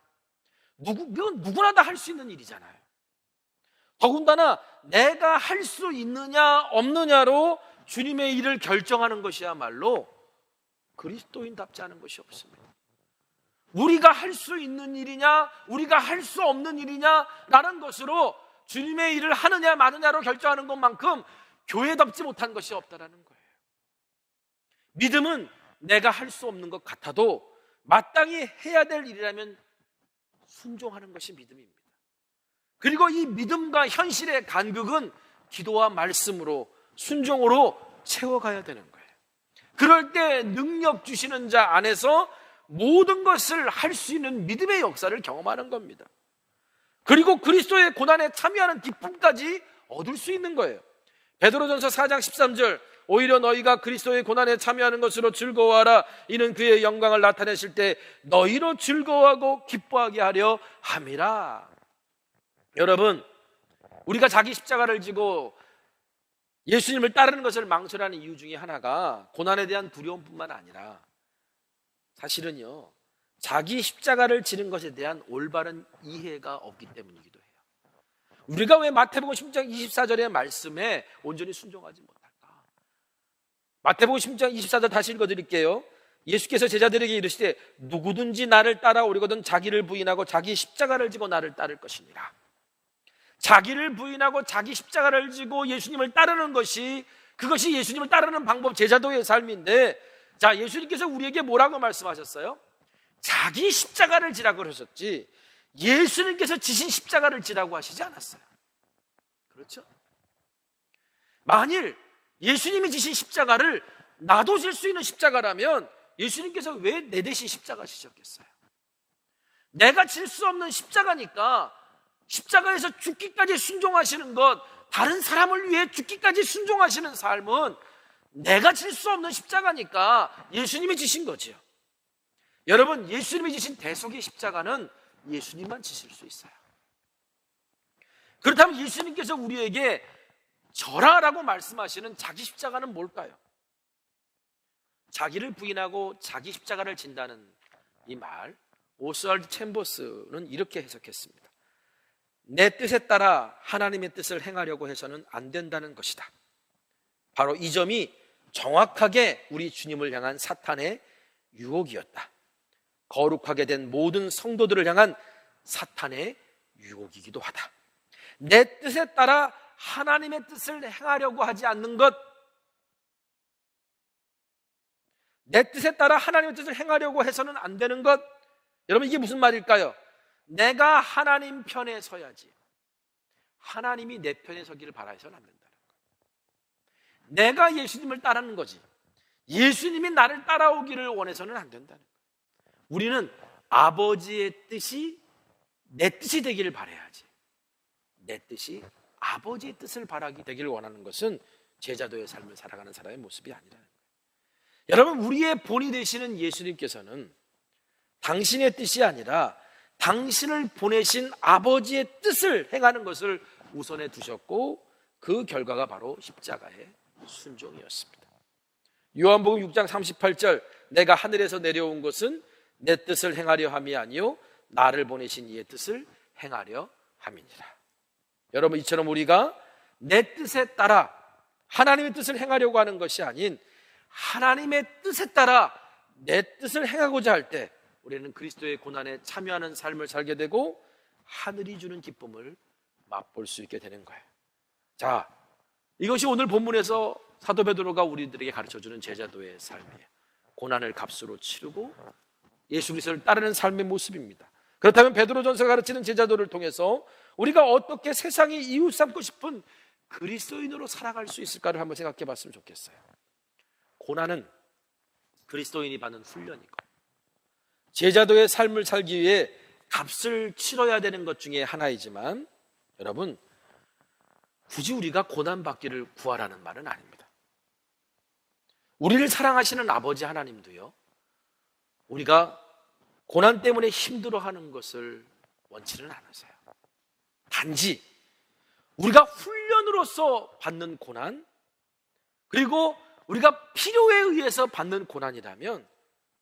누구나 다 할 수 있는 일이잖아요. 더군다나 내가 할 수 있느냐 없느냐로 주님의 일을 결정하는 것이야말로 그리스도인답지 않은 것이 없습니다. 우리가 할 수 있는 일이냐 우리가 할 수 없는 일이냐라는 것으로 주님의 일을 하느냐 마느냐로 결정하는 것만큼 교회답지 못한 것이 없다라는 거예요. 믿음은 내가 할 수 없는 것 같아도 마땅히 해야 될 일이라면 순종하는 것이 믿음입니다. 그리고 이 믿음과 현실의 간극은 기도와 말씀으로 순종으로 채워가야 되는 거예요. 그럴 때 능력 주시는 자 안에서 모든 것을 할 수 있는 믿음의 역사를 경험하는 겁니다. 그리고 그리스도의 고난에 참여하는 기쁨까지 얻을 수 있는 거예요. 베드로전서 4장 13절, 오히려 너희가 그리스도의 고난에 참여하는 것으로 즐거워하라. 이는 그의 영광을 나타내실 때 너희로 즐거워하고 기뻐하게 하려 함이라. 여러분, 우리가 자기 십자가를 지고 예수님을 따르는 것을 망설여하는 이유 중에 하나가 고난에 대한 두려움뿐만 아니라 사실은요, 자기 십자가를 지는 것에 대한 올바른 이해가 없기 때문이기도 해요. 우리가 왜 마태복음 10장 24절의 말씀에 온전히 순종하지 못할까? 마태복음 10장 24절 다시 읽어드릴게요. 예수께서 제자들에게 이르시되 누구든지 나를 따라오려거든 자기를 부인하고 자기 십자가를 지고 나를 따를 것이니라. 자기를 부인하고 자기 십자가를 지고 예수님을 따르는 것이, 그것이 예수님을 따르는 방법, 제자도의 삶인데, 자, 예수님께서 우리에게 뭐라고 말씀하셨어요? 자기 십자가를 지라고 그러셨지 예수님께서 지신 십자가를 지라고 하시지 않았어요. 그렇죠? 만일 예수님이 지신 십자가를 나도 질 수 있는 십자가라면 예수님께서 왜 내 대신 십자가 지셨겠어요? 내가 질 수 없는 십자가니까 십자가에서 죽기까지 순종하시는 것, 다른 사람을 위해 죽기까지 순종하시는 삶은 내가 질 수 없는 십자가니까 예수님이 지신 거지요. 여러분, 예수님이 지신 대속의 십자가는 예수님만 지실 수 있어요. 그렇다면 예수님께서 우리에게 저라라고 말씀하시는 자기 십자가는 뭘까요? 자기를 부인하고 자기 십자가를 진다는 이 말, 오스왈드 챔버스는 이렇게 해석했습니다. 내 뜻에 따라 하나님의 뜻을 행하려고 해서는 안 된다는 것이다. 바로 이 점이 정확하게 우리 주님을 향한 사탄의 유혹이었다. 거룩하게 된 모든 성도들을 향한 사탄의 유혹이기도 하다. 내 뜻에 따라 하나님의 뜻을 행하려고 하지 않는 것, 내 뜻에 따라 하나님의 뜻을 행하려고 해서는 안 되는 것. 여러분, 이게 무슨 말일까요? 내가 하나님 편에 서야지 하나님이 내 편에 서기를 바라서는 안 된다는 거예요. 내가 예수님을 따르는 거지 예수님이 나를 따라오기를 원해서는 안 된다는 거예요. 우리는 아버지의 뜻이 내 뜻이 되기를 바라야지, 내 뜻이 아버지의 뜻을 바라기 되기를 원하는 것은 제자도의 삶을 살아가는 사람의 모습이 아니라는 거예요. 여러분, 우리의 본이 되시는 예수님께서는 당신의 뜻이 아니라 당신을 보내신 아버지의 뜻을 행하는 것을 우선에 두셨고, 그 결과가 바로 십자가의 순종이었습니다. 요한복음 6장 38절, 내가 하늘에서 내려온 것은 내 뜻을 행하려 함이 아니요 나를 보내신 이의 뜻을 행하려 함이니라. 여러분, 이처럼 우리가 내 뜻에 따라 하나님의 뜻을 행하려고 하는 것이 아닌 하나님의 뜻에 따라 내 뜻을 행하고자 할 때 우리는 그리스도의 고난에 참여하는 삶을 살게 되고 하늘이 주는 기쁨을 맛볼 수 있게 되는 거예요. 자, 이것이 오늘 본문에서 사도 베드로가 우리들에게 가르쳐주는 제자도의 삶이에요. 고난을 값으로 치르고 예수 그리스도를 따르는 삶의 모습입니다. 그렇다면 베드로전서가 가르치는 제자도를 통해서 우리가 어떻게 세상이 이웃 삼고 싶은 그리스도인으로 살아갈 수 있을까를 한번 생각해 봤으면 좋겠어요. 고난은 그리스도인이 받는 훈련이고 제자도의 삶을 살기 위해 값을 치러야 되는 것 중에 하나이지만, 여러분, 굳이 우리가 고난받기를 구하라는 말은 아닙니다. 우리를 사랑하시는 아버지 하나님도요, 우리가 고난 때문에 힘들어하는 것을 원치는 않으세요. 단지 우리가 훈련으로서 받는 고난, 그리고 우리가 필요에 의해서 받는 고난이라면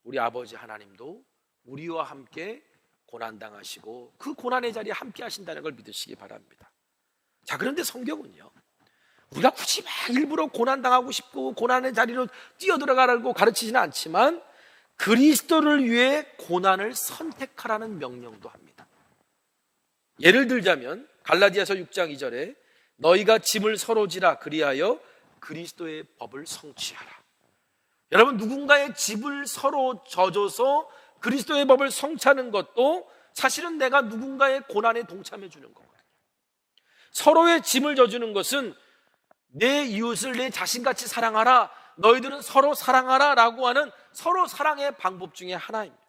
우리 아버지 하나님도 우리와 함께 고난당하시고 그 고난의 자리에 함께 하신다는 걸 믿으시기 바랍니다. 자, 그런데 성경은요, 우리가 굳이 막 일부러 고난당하고 싶고 고난의 자리로 뛰어들어가라고 가르치지는 않지만 그리스도를 위해 고난을 선택하라는 명령도 합니다. 예를 들자면 갈라디아서 6장 2절에 너희가 짐을 서로 지라 그리하여 그리스도의 법을 성취하라. 여러분, 누군가의 짐을 서로 져줘서 그리스도의 법을 성취하는 것도 사실은 내가 누군가의 고난에 동참해 주는 거거든요. 서로의 짐을 져주는 것은 내 이웃을 내 자신같이 사랑하라, 너희들은 서로 사랑하라 라고 하는 서로 사랑의 방법 중에 하나입니다.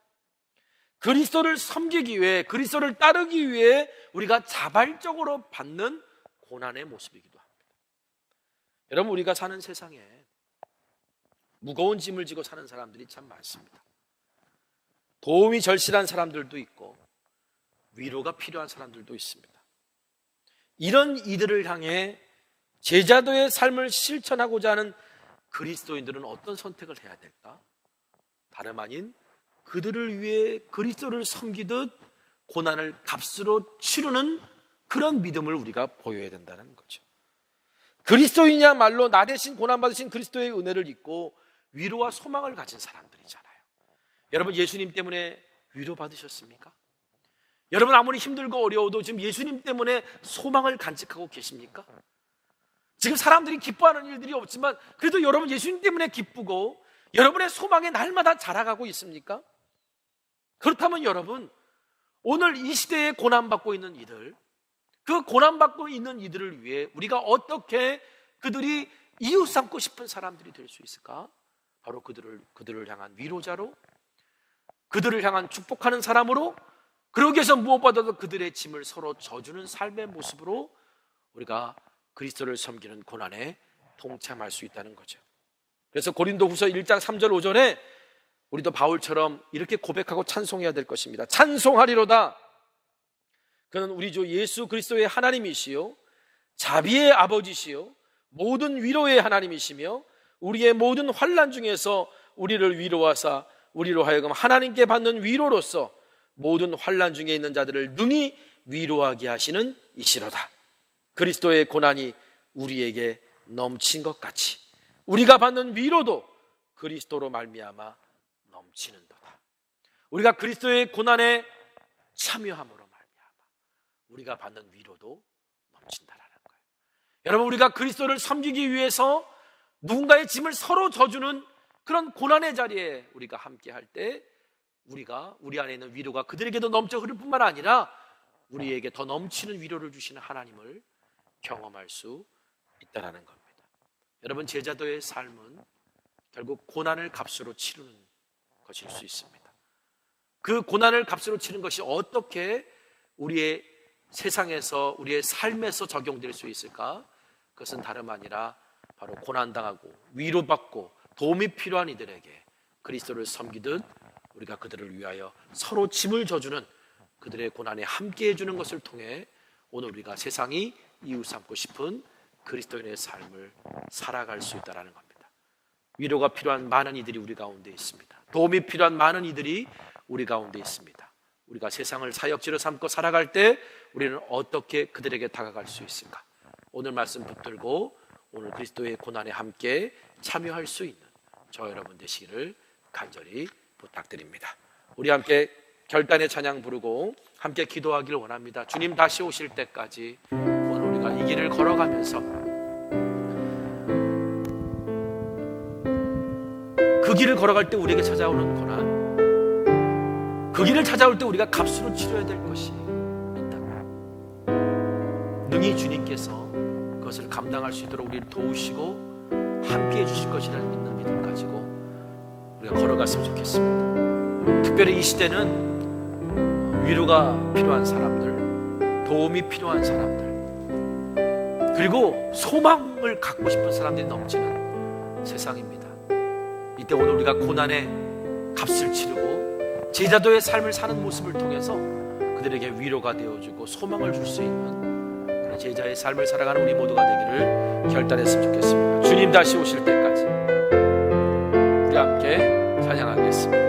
그리스도를 섬기기 위해, 그리스도를 따르기 위해 우리가 자발적으로 받는 고난의 모습이기도 합니다. 여러분, 우리가 사는 세상에 무거운 짐을 지고 사는 사람들이 참 많습니다. 도움이 절실한 사람들도 있고 위로가 필요한 사람들도 있습니다. 이런 이들을 향해 제자도의 삶을 실천하고자 하는 그리스도인들은 어떤 선택을 해야 될까? 다름 아닌 그들을 위해 그리스도를 섬기듯 고난을 값으로 치르는 그런 믿음을 우리가 보여야 된다는 거죠. 그리스도인이야말로 나 대신 고난받으신 그리스도의 은혜를 잊고 위로와 소망을 가진 사람들이잖아요. 여러분, 예수님 때문에 위로받으셨습니까? 여러분, 아무리 힘들고 어려워도 지금 예수님 때문에 소망을 간직하고 계십니까? 지금 사람들이 기뻐하는 일들이 없지만 그래도 여러분 예수님 때문에 기쁘고 여러분의 소망에 날마다 자라가고 있습니까? 그렇다면 여러분, 오늘 이 시대에 고난받고 있는 이들, 그 고난받고 있는 이들을 위해 우리가 어떻게 그들이 이웃 삼고 싶은 사람들이 될 수 있을까? 바로 그들을 향한 위로자로, 그들을 향한 축복하는 사람으로, 그러기 위해서 무엇보다도 그들의 짐을 서로 져주는 삶의 모습으로 우리가 그리스도를 섬기는 고난에 동참할 수 있다는 거죠. 그래서 고린도후서 1장 3절 5절에 우리도 바울처럼 이렇게 고백하고 찬송해야 될 것입니다. 찬송하리로다. 그는 우리 주 예수 그리스도의 하나님이시요 자비의 아버지시요 모든 위로의 하나님이시며 우리의 모든 환난 중에서 우리를 위로하사 우리로 하여금 하나님께 받는 위로로서 모든 환난 중에 있는 자들을 능히 위로하게 하시는 이시로다. 그리스도의 고난이 우리에게 넘친 것 같이 우리가 받는 위로도 그리스도로 말미암아 넘치는도다. 우리가 그리스도의 고난에 참여함으로 말미암아 우리가 받는 위로도 넘친다라는 거예요. 여러분, 우리가 그리스도를 섬기기 위해서 누군가의 짐을 서로 져주는 그런 고난의 자리에 우리가 함께 할 때 우리 안에 있는 위로가 그들에게도 넘쳐 흐를 뿐만 아니라 우리에게 더 넘치는 위로를 주시는 하나님을 경험할 수 있다는 겁니다. 여러분, 제자도의 삶은 결국 고난을 값으로 치르는 것일 수 있습니다. 그 고난을 값으로 치는 것이 어떻게 우리의 세상에서 우리의 삶에서 적용될 수 있을까? 그것은 다름 아니라 바로 고난당하고 위로받고 도움이 필요한 이들에게 그리스도를 섬기듯 우리가 그들을 위하여 서로 짐을 져주는 그들의 고난에 함께 해주는 것을 통해 오늘 우리가 세상이 이웃 삼고 싶은 그리스도인의 삶을 살아갈 수 있다는 겁니다. 위로가 필요한 많은 이들이 우리 가운데 있습니다. 도움이 필요한 많은 이들이 우리 가운데 있습니다. 우리가 세상을 사역지로 삼고 살아갈 때 우리는 어떻게 그들에게 다가갈 수 있을까? 오늘 말씀 붙들고 오늘 그리스도의 고난에 함께 참여할 수 있는 저 여러분 되시기를 간절히 부탁드립니다. 우리 함께 결단의 찬양 부르고 함께 기도하기를 원합니다. 주님 다시 오실 때까지 오늘 우리가 이 길을 걸어가면서 그 길을 걸어갈 때 우리에게 찾아오는 고난, 그 길을 찾아올 때 우리가 값으로 치러야 될 것이 있다. 능히 주님께서 그것을 감당할 수 있도록 우리를 도우시고 함께 해주실 것이라는 믿는 믿음 가지고 우리가 걸어갔으면 좋겠습니다. 특별히 이 시대는 위로가 필요한 사람들, 도움이 필요한 사람들, 그리고 소망을 갖고 싶은 사람들이 넘치는 세상입니다. 이때 오늘 우리가 고난의 값을 치르고 제자도의 삶을 사는 모습을 통해서 그들에게 위로가 되어주고 소망을 줄 수 있는 그런 제자의 삶을 살아가는 우리 모두가 되기를 결단했으면 좋겠습니다. 주님 다시 오실 때까지 우리 함께 찬양하겠습니다.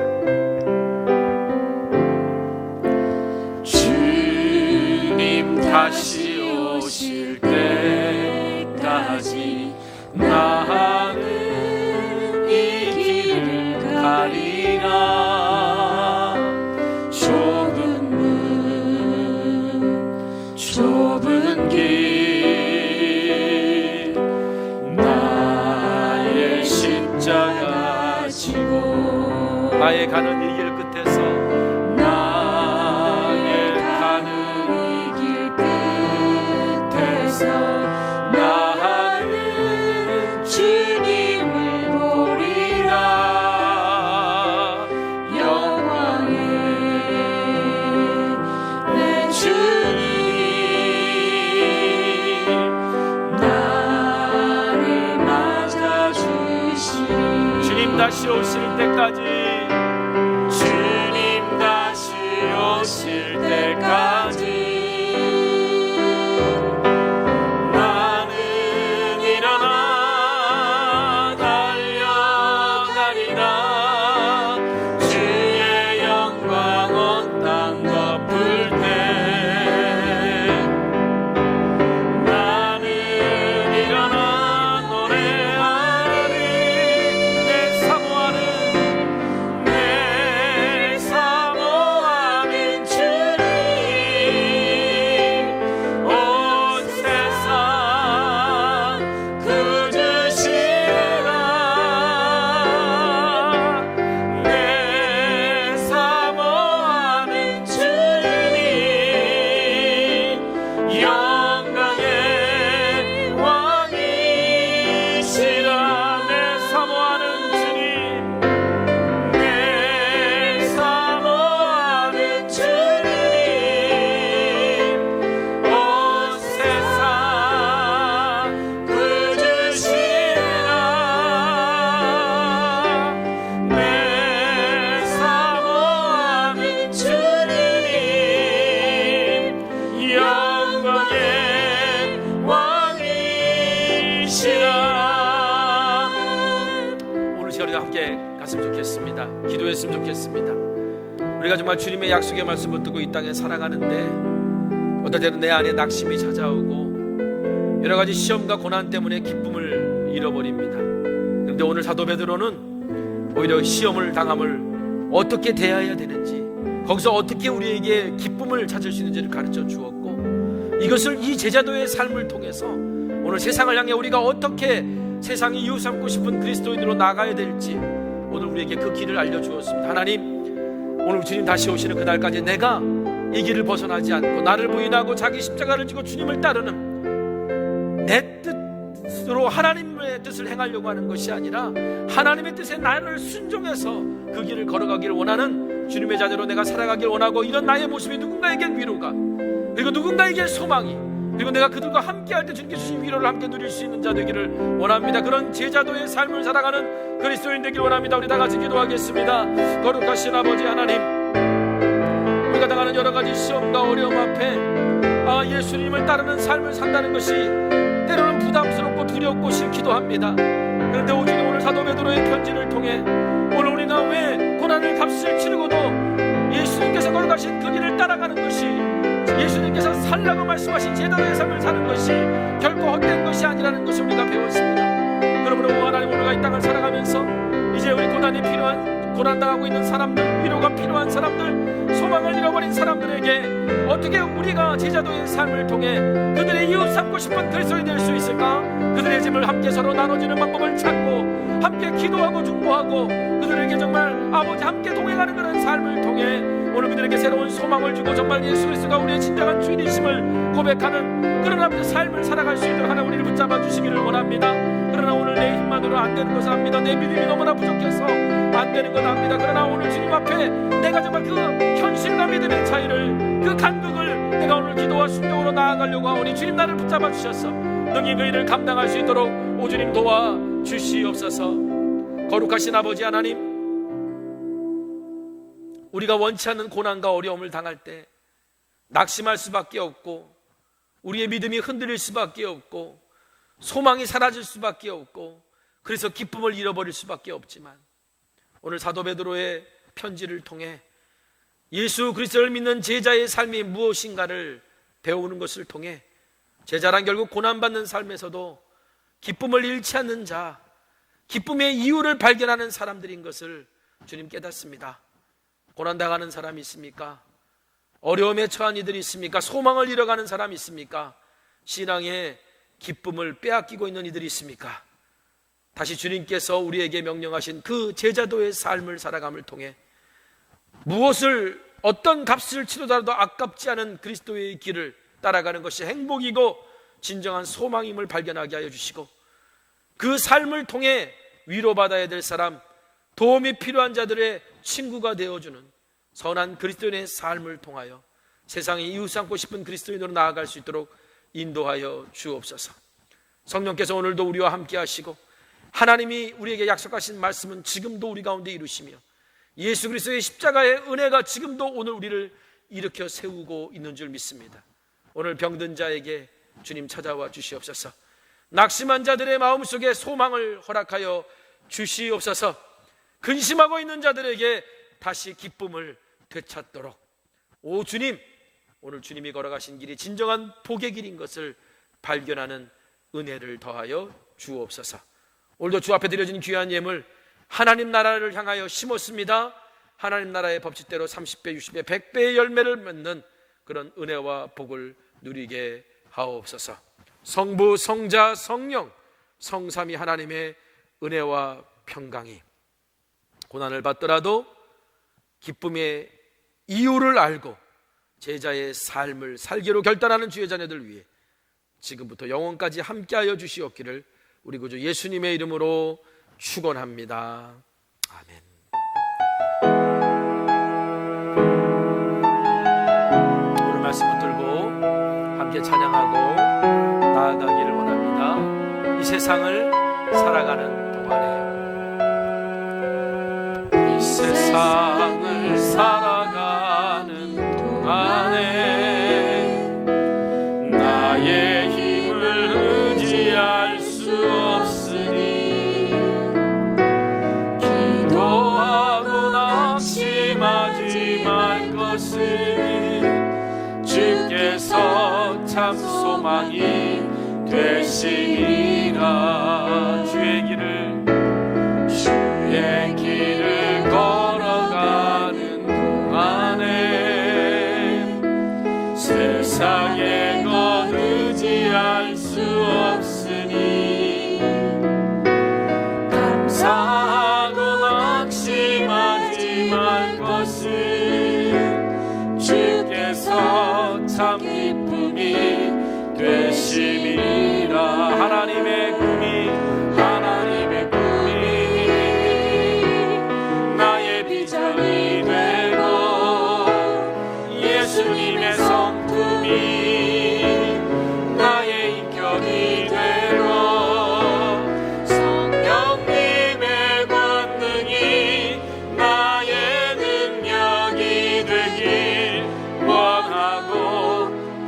주님 다시 오실 때까지 나는 이 길을 가리라. 좁은 문 좁은 길 나의 십자가 지고 나의 가는 이 길 끝에서 나의 가는 이 길 끝에서 나는 주님을 보리라. 영광의 내 주님 나를 하시자 기도했으면 좋겠습니다. 우리가 정말 주님의 약속의 말씀을 듣고 이 땅에 살아가는데 어떨 때는 내 안에 낙심이 찾아오고 여러 가지 시험과 고난 때문에 기쁨을 잃어버립니다. 그런데 오늘 사도 베드로는 오히려 시험을 당함을 어떻게 대해야 되는지, 거기서 어떻게 우리에게 기쁨을 찾을 수 있는지를 가르쳐 주었고, 이것을 이 제자도의 삶을 통해서 오늘 세상을 향해 우리가 어떻게 세상이 이웃 삼고 싶은 그리스도인으로 나가야 될지 오늘 우리에게 그 길을 알려주었습니다. 하나님, 오늘 주님 다시 오시는 그날까지 내가 이 길을 벗어나지 않고 나를 부인하고 자기 십자가를 지고 주님을 따르는 내 뜻으로 하나님의 뜻을 행하려고 하는 것이 아니라 하나님의 뜻에 나를 순종해서 그 길을 걸어가기를 원하는 주님의 자녀로 내가 살아가길 원하고, 이런 나의 모습이 누군가에겐 위로가, 그리고 누군가에겐 소망이, 그리고 내가 그들과 함께할 때 주님께 주신 위로를 함께 누릴 수 있는 자 되기를 원합니다. 그런 제자도의 삶을 살아가는 그리스도인 되기를 원합니다. 우리 다 같이 기도하겠습니다. 거룩하신 아버지 하나님, 우리가 당하는 여러 가지 시험과 어려움 앞에 예수님을 따르는 삶을 산다는 것이 때로는 부담스럽고 두렵고 싫기도 합니다. 그런데 오늘 사도 베드로의 편지를 통해 오늘 우리가 왜 고난을 값을 치르고도 예수님께서 걸어가신 그 길을 따라가는 것이, 예수님께서 살라고 말씀하신 제자도의 삶을 사는 것이 결코 헛된 것이 아니라는 것을 우리가 배웠습니다. 그러므로 하나님, 우리가 이 땅을 살아가면서 이제 우리 고난이 필요한, 고난당하고 있는 사람들, 위로가 필요한 사람들, 소망을 잃어버린 사람들에게 어떻게 우리가 제자도의 삶을 통해 그들의 이웃 삼고 싶은 그리스도인이 될 수 있을까? 그들의 짐을 함께 서로 나눠주는 방법을 찾고 함께 기도하고 중보하고 그들에게 정말 아버지 함께 동행하는 그런 삶을 통해 오늘 그들에게 새로운 소망을 주고 정말 예수 그리스도가 우리의 진정한 주인이심을 고백하는 그런 아버지 삶을 살아갈 수 있도록 하나님 우리를 붙잡아 주시기를 원합니다. 그러나 오늘 내 힘만으로 안 되는 것을 압니다. 내 믿음이 너무나 부족해서 안 되는 건 압니다. 그러나 오늘 주님 앞에 내가 정말 그 현실과 믿음의 차이를, 그 간극을 내가 오늘 기도와 순종으로 나아가려고 하오니 주님 나를 붙잡아 주셔서 능히 그 일을 감당할 수 있도록 오 주님 도와 주시옵소서. 거룩하신 아버지 하나님, 우리가 원치 않는 고난과 어려움을 당할 때 낙심할 수밖에 없고, 우리의 믿음이 흔들릴 수밖에 없고, 소망이 사라질 수밖에 없고, 그래서 기쁨을 잃어버릴 수밖에 없지만, 오늘 사도 베드로의 편지를 통해 예수 그리스도를 믿는 제자의 삶이 무엇인가를 배우는 것을 통해 제자란 결국 고난받는 삶에서도 기쁨을 잃지 않는 자, 기쁨의 이유를 발견하는 사람들인 것을 주님 깨닫습니다. 고난당하는 사람이 있습니까? 어려움에 처한 이들이 있습니까? 소망을 잃어가는 사람이 있습니까? 신앙의 기쁨을 빼앗기고 있는 이들이 있습니까? 다시 주님께서 우리에게 명령하신 그 제자도의 삶을 살아감을 통해 무엇을, 어떤 값을 치르더라도 아깝지 않은 그리스도의 길을 따라가는 것이 행복이고 진정한 소망임을 발견하게 하여 주시고, 그 삶을 통해 위로받아야 될 사람, 도움이 필요한 자들의 친구가 되어주는 선한 그리스도인의 삶을 통하여 세상에 이웃 삼고 싶은 그리스도인으로 나아갈 수 있도록 인도하여 주옵소서. 성령께서 오늘도 우리와 함께 하시고 하나님이 우리에게 약속하신 말씀은 지금도 우리 가운데 이루시며 예수 그리스도의 십자가의 은혜가 지금도 오늘 우리를 일으켜 세우고 있는 줄 믿습니다. 오늘 병든 자에게 주님 찾아와 주시옵소서. 낙심한 자들의 마음속에 소망을 허락하여 주시옵소서. 근심하고 있는 자들에게 다시 기쁨을 되찾도록, 오 주님, 오늘 주님이 걸어가신 길이 진정한 복의 길인 것을 발견하는 은혜를 더하여 주옵소서. 오늘도 주 앞에 드려진 귀한 예물 하나님 나라를 향하여 심었습니다. 하나님 나라의 법칙대로 30배, 60배, 100배의 열매를 맺는 그런 은혜와 복을 누리게 하옵소서. 성부, 성자, 성령, 성삼위 하나님의 은혜와 평강이 고난을 받더라도 기쁨의 이유를 알고 제자의 삶을 살기로 결단하는 주의 자녀들 위해 지금부터 영원까지 함께하여 주시옵기를 우리 구주 예수님의 이름으로 축원합니다. 아멘. 오늘 말씀 붙들고 함께 찬양하고 나아가기를 원합니다. 이 세상을 살아가는 동안에, 이 세상을 살아가는 동안에 나의 힘을 의지할 수 없으니 기도하고 것은 주께서 참 소망이 되시리라. 주의 길을 걸어가는 동안에 세상에 건 의지할 수 없으니 감사하고 낙심하지 말 것은 주께서 참 기쁨이 되심이라. 하나님의 꿈이 나의 비전이 되고 예수님의 성품이 나의 인격이 되고 성령님의 권능이 나의 능력이 되길 원하고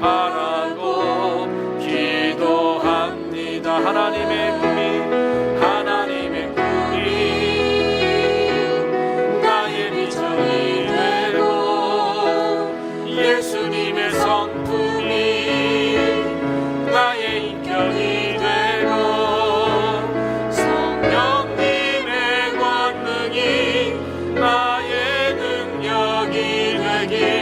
바라고 기도합니다. 하나님의 꿈이 나의 비전이 되고 예수님의 성품이 나의 인격이 되고 성령님의 권능이 나의 능력이 되길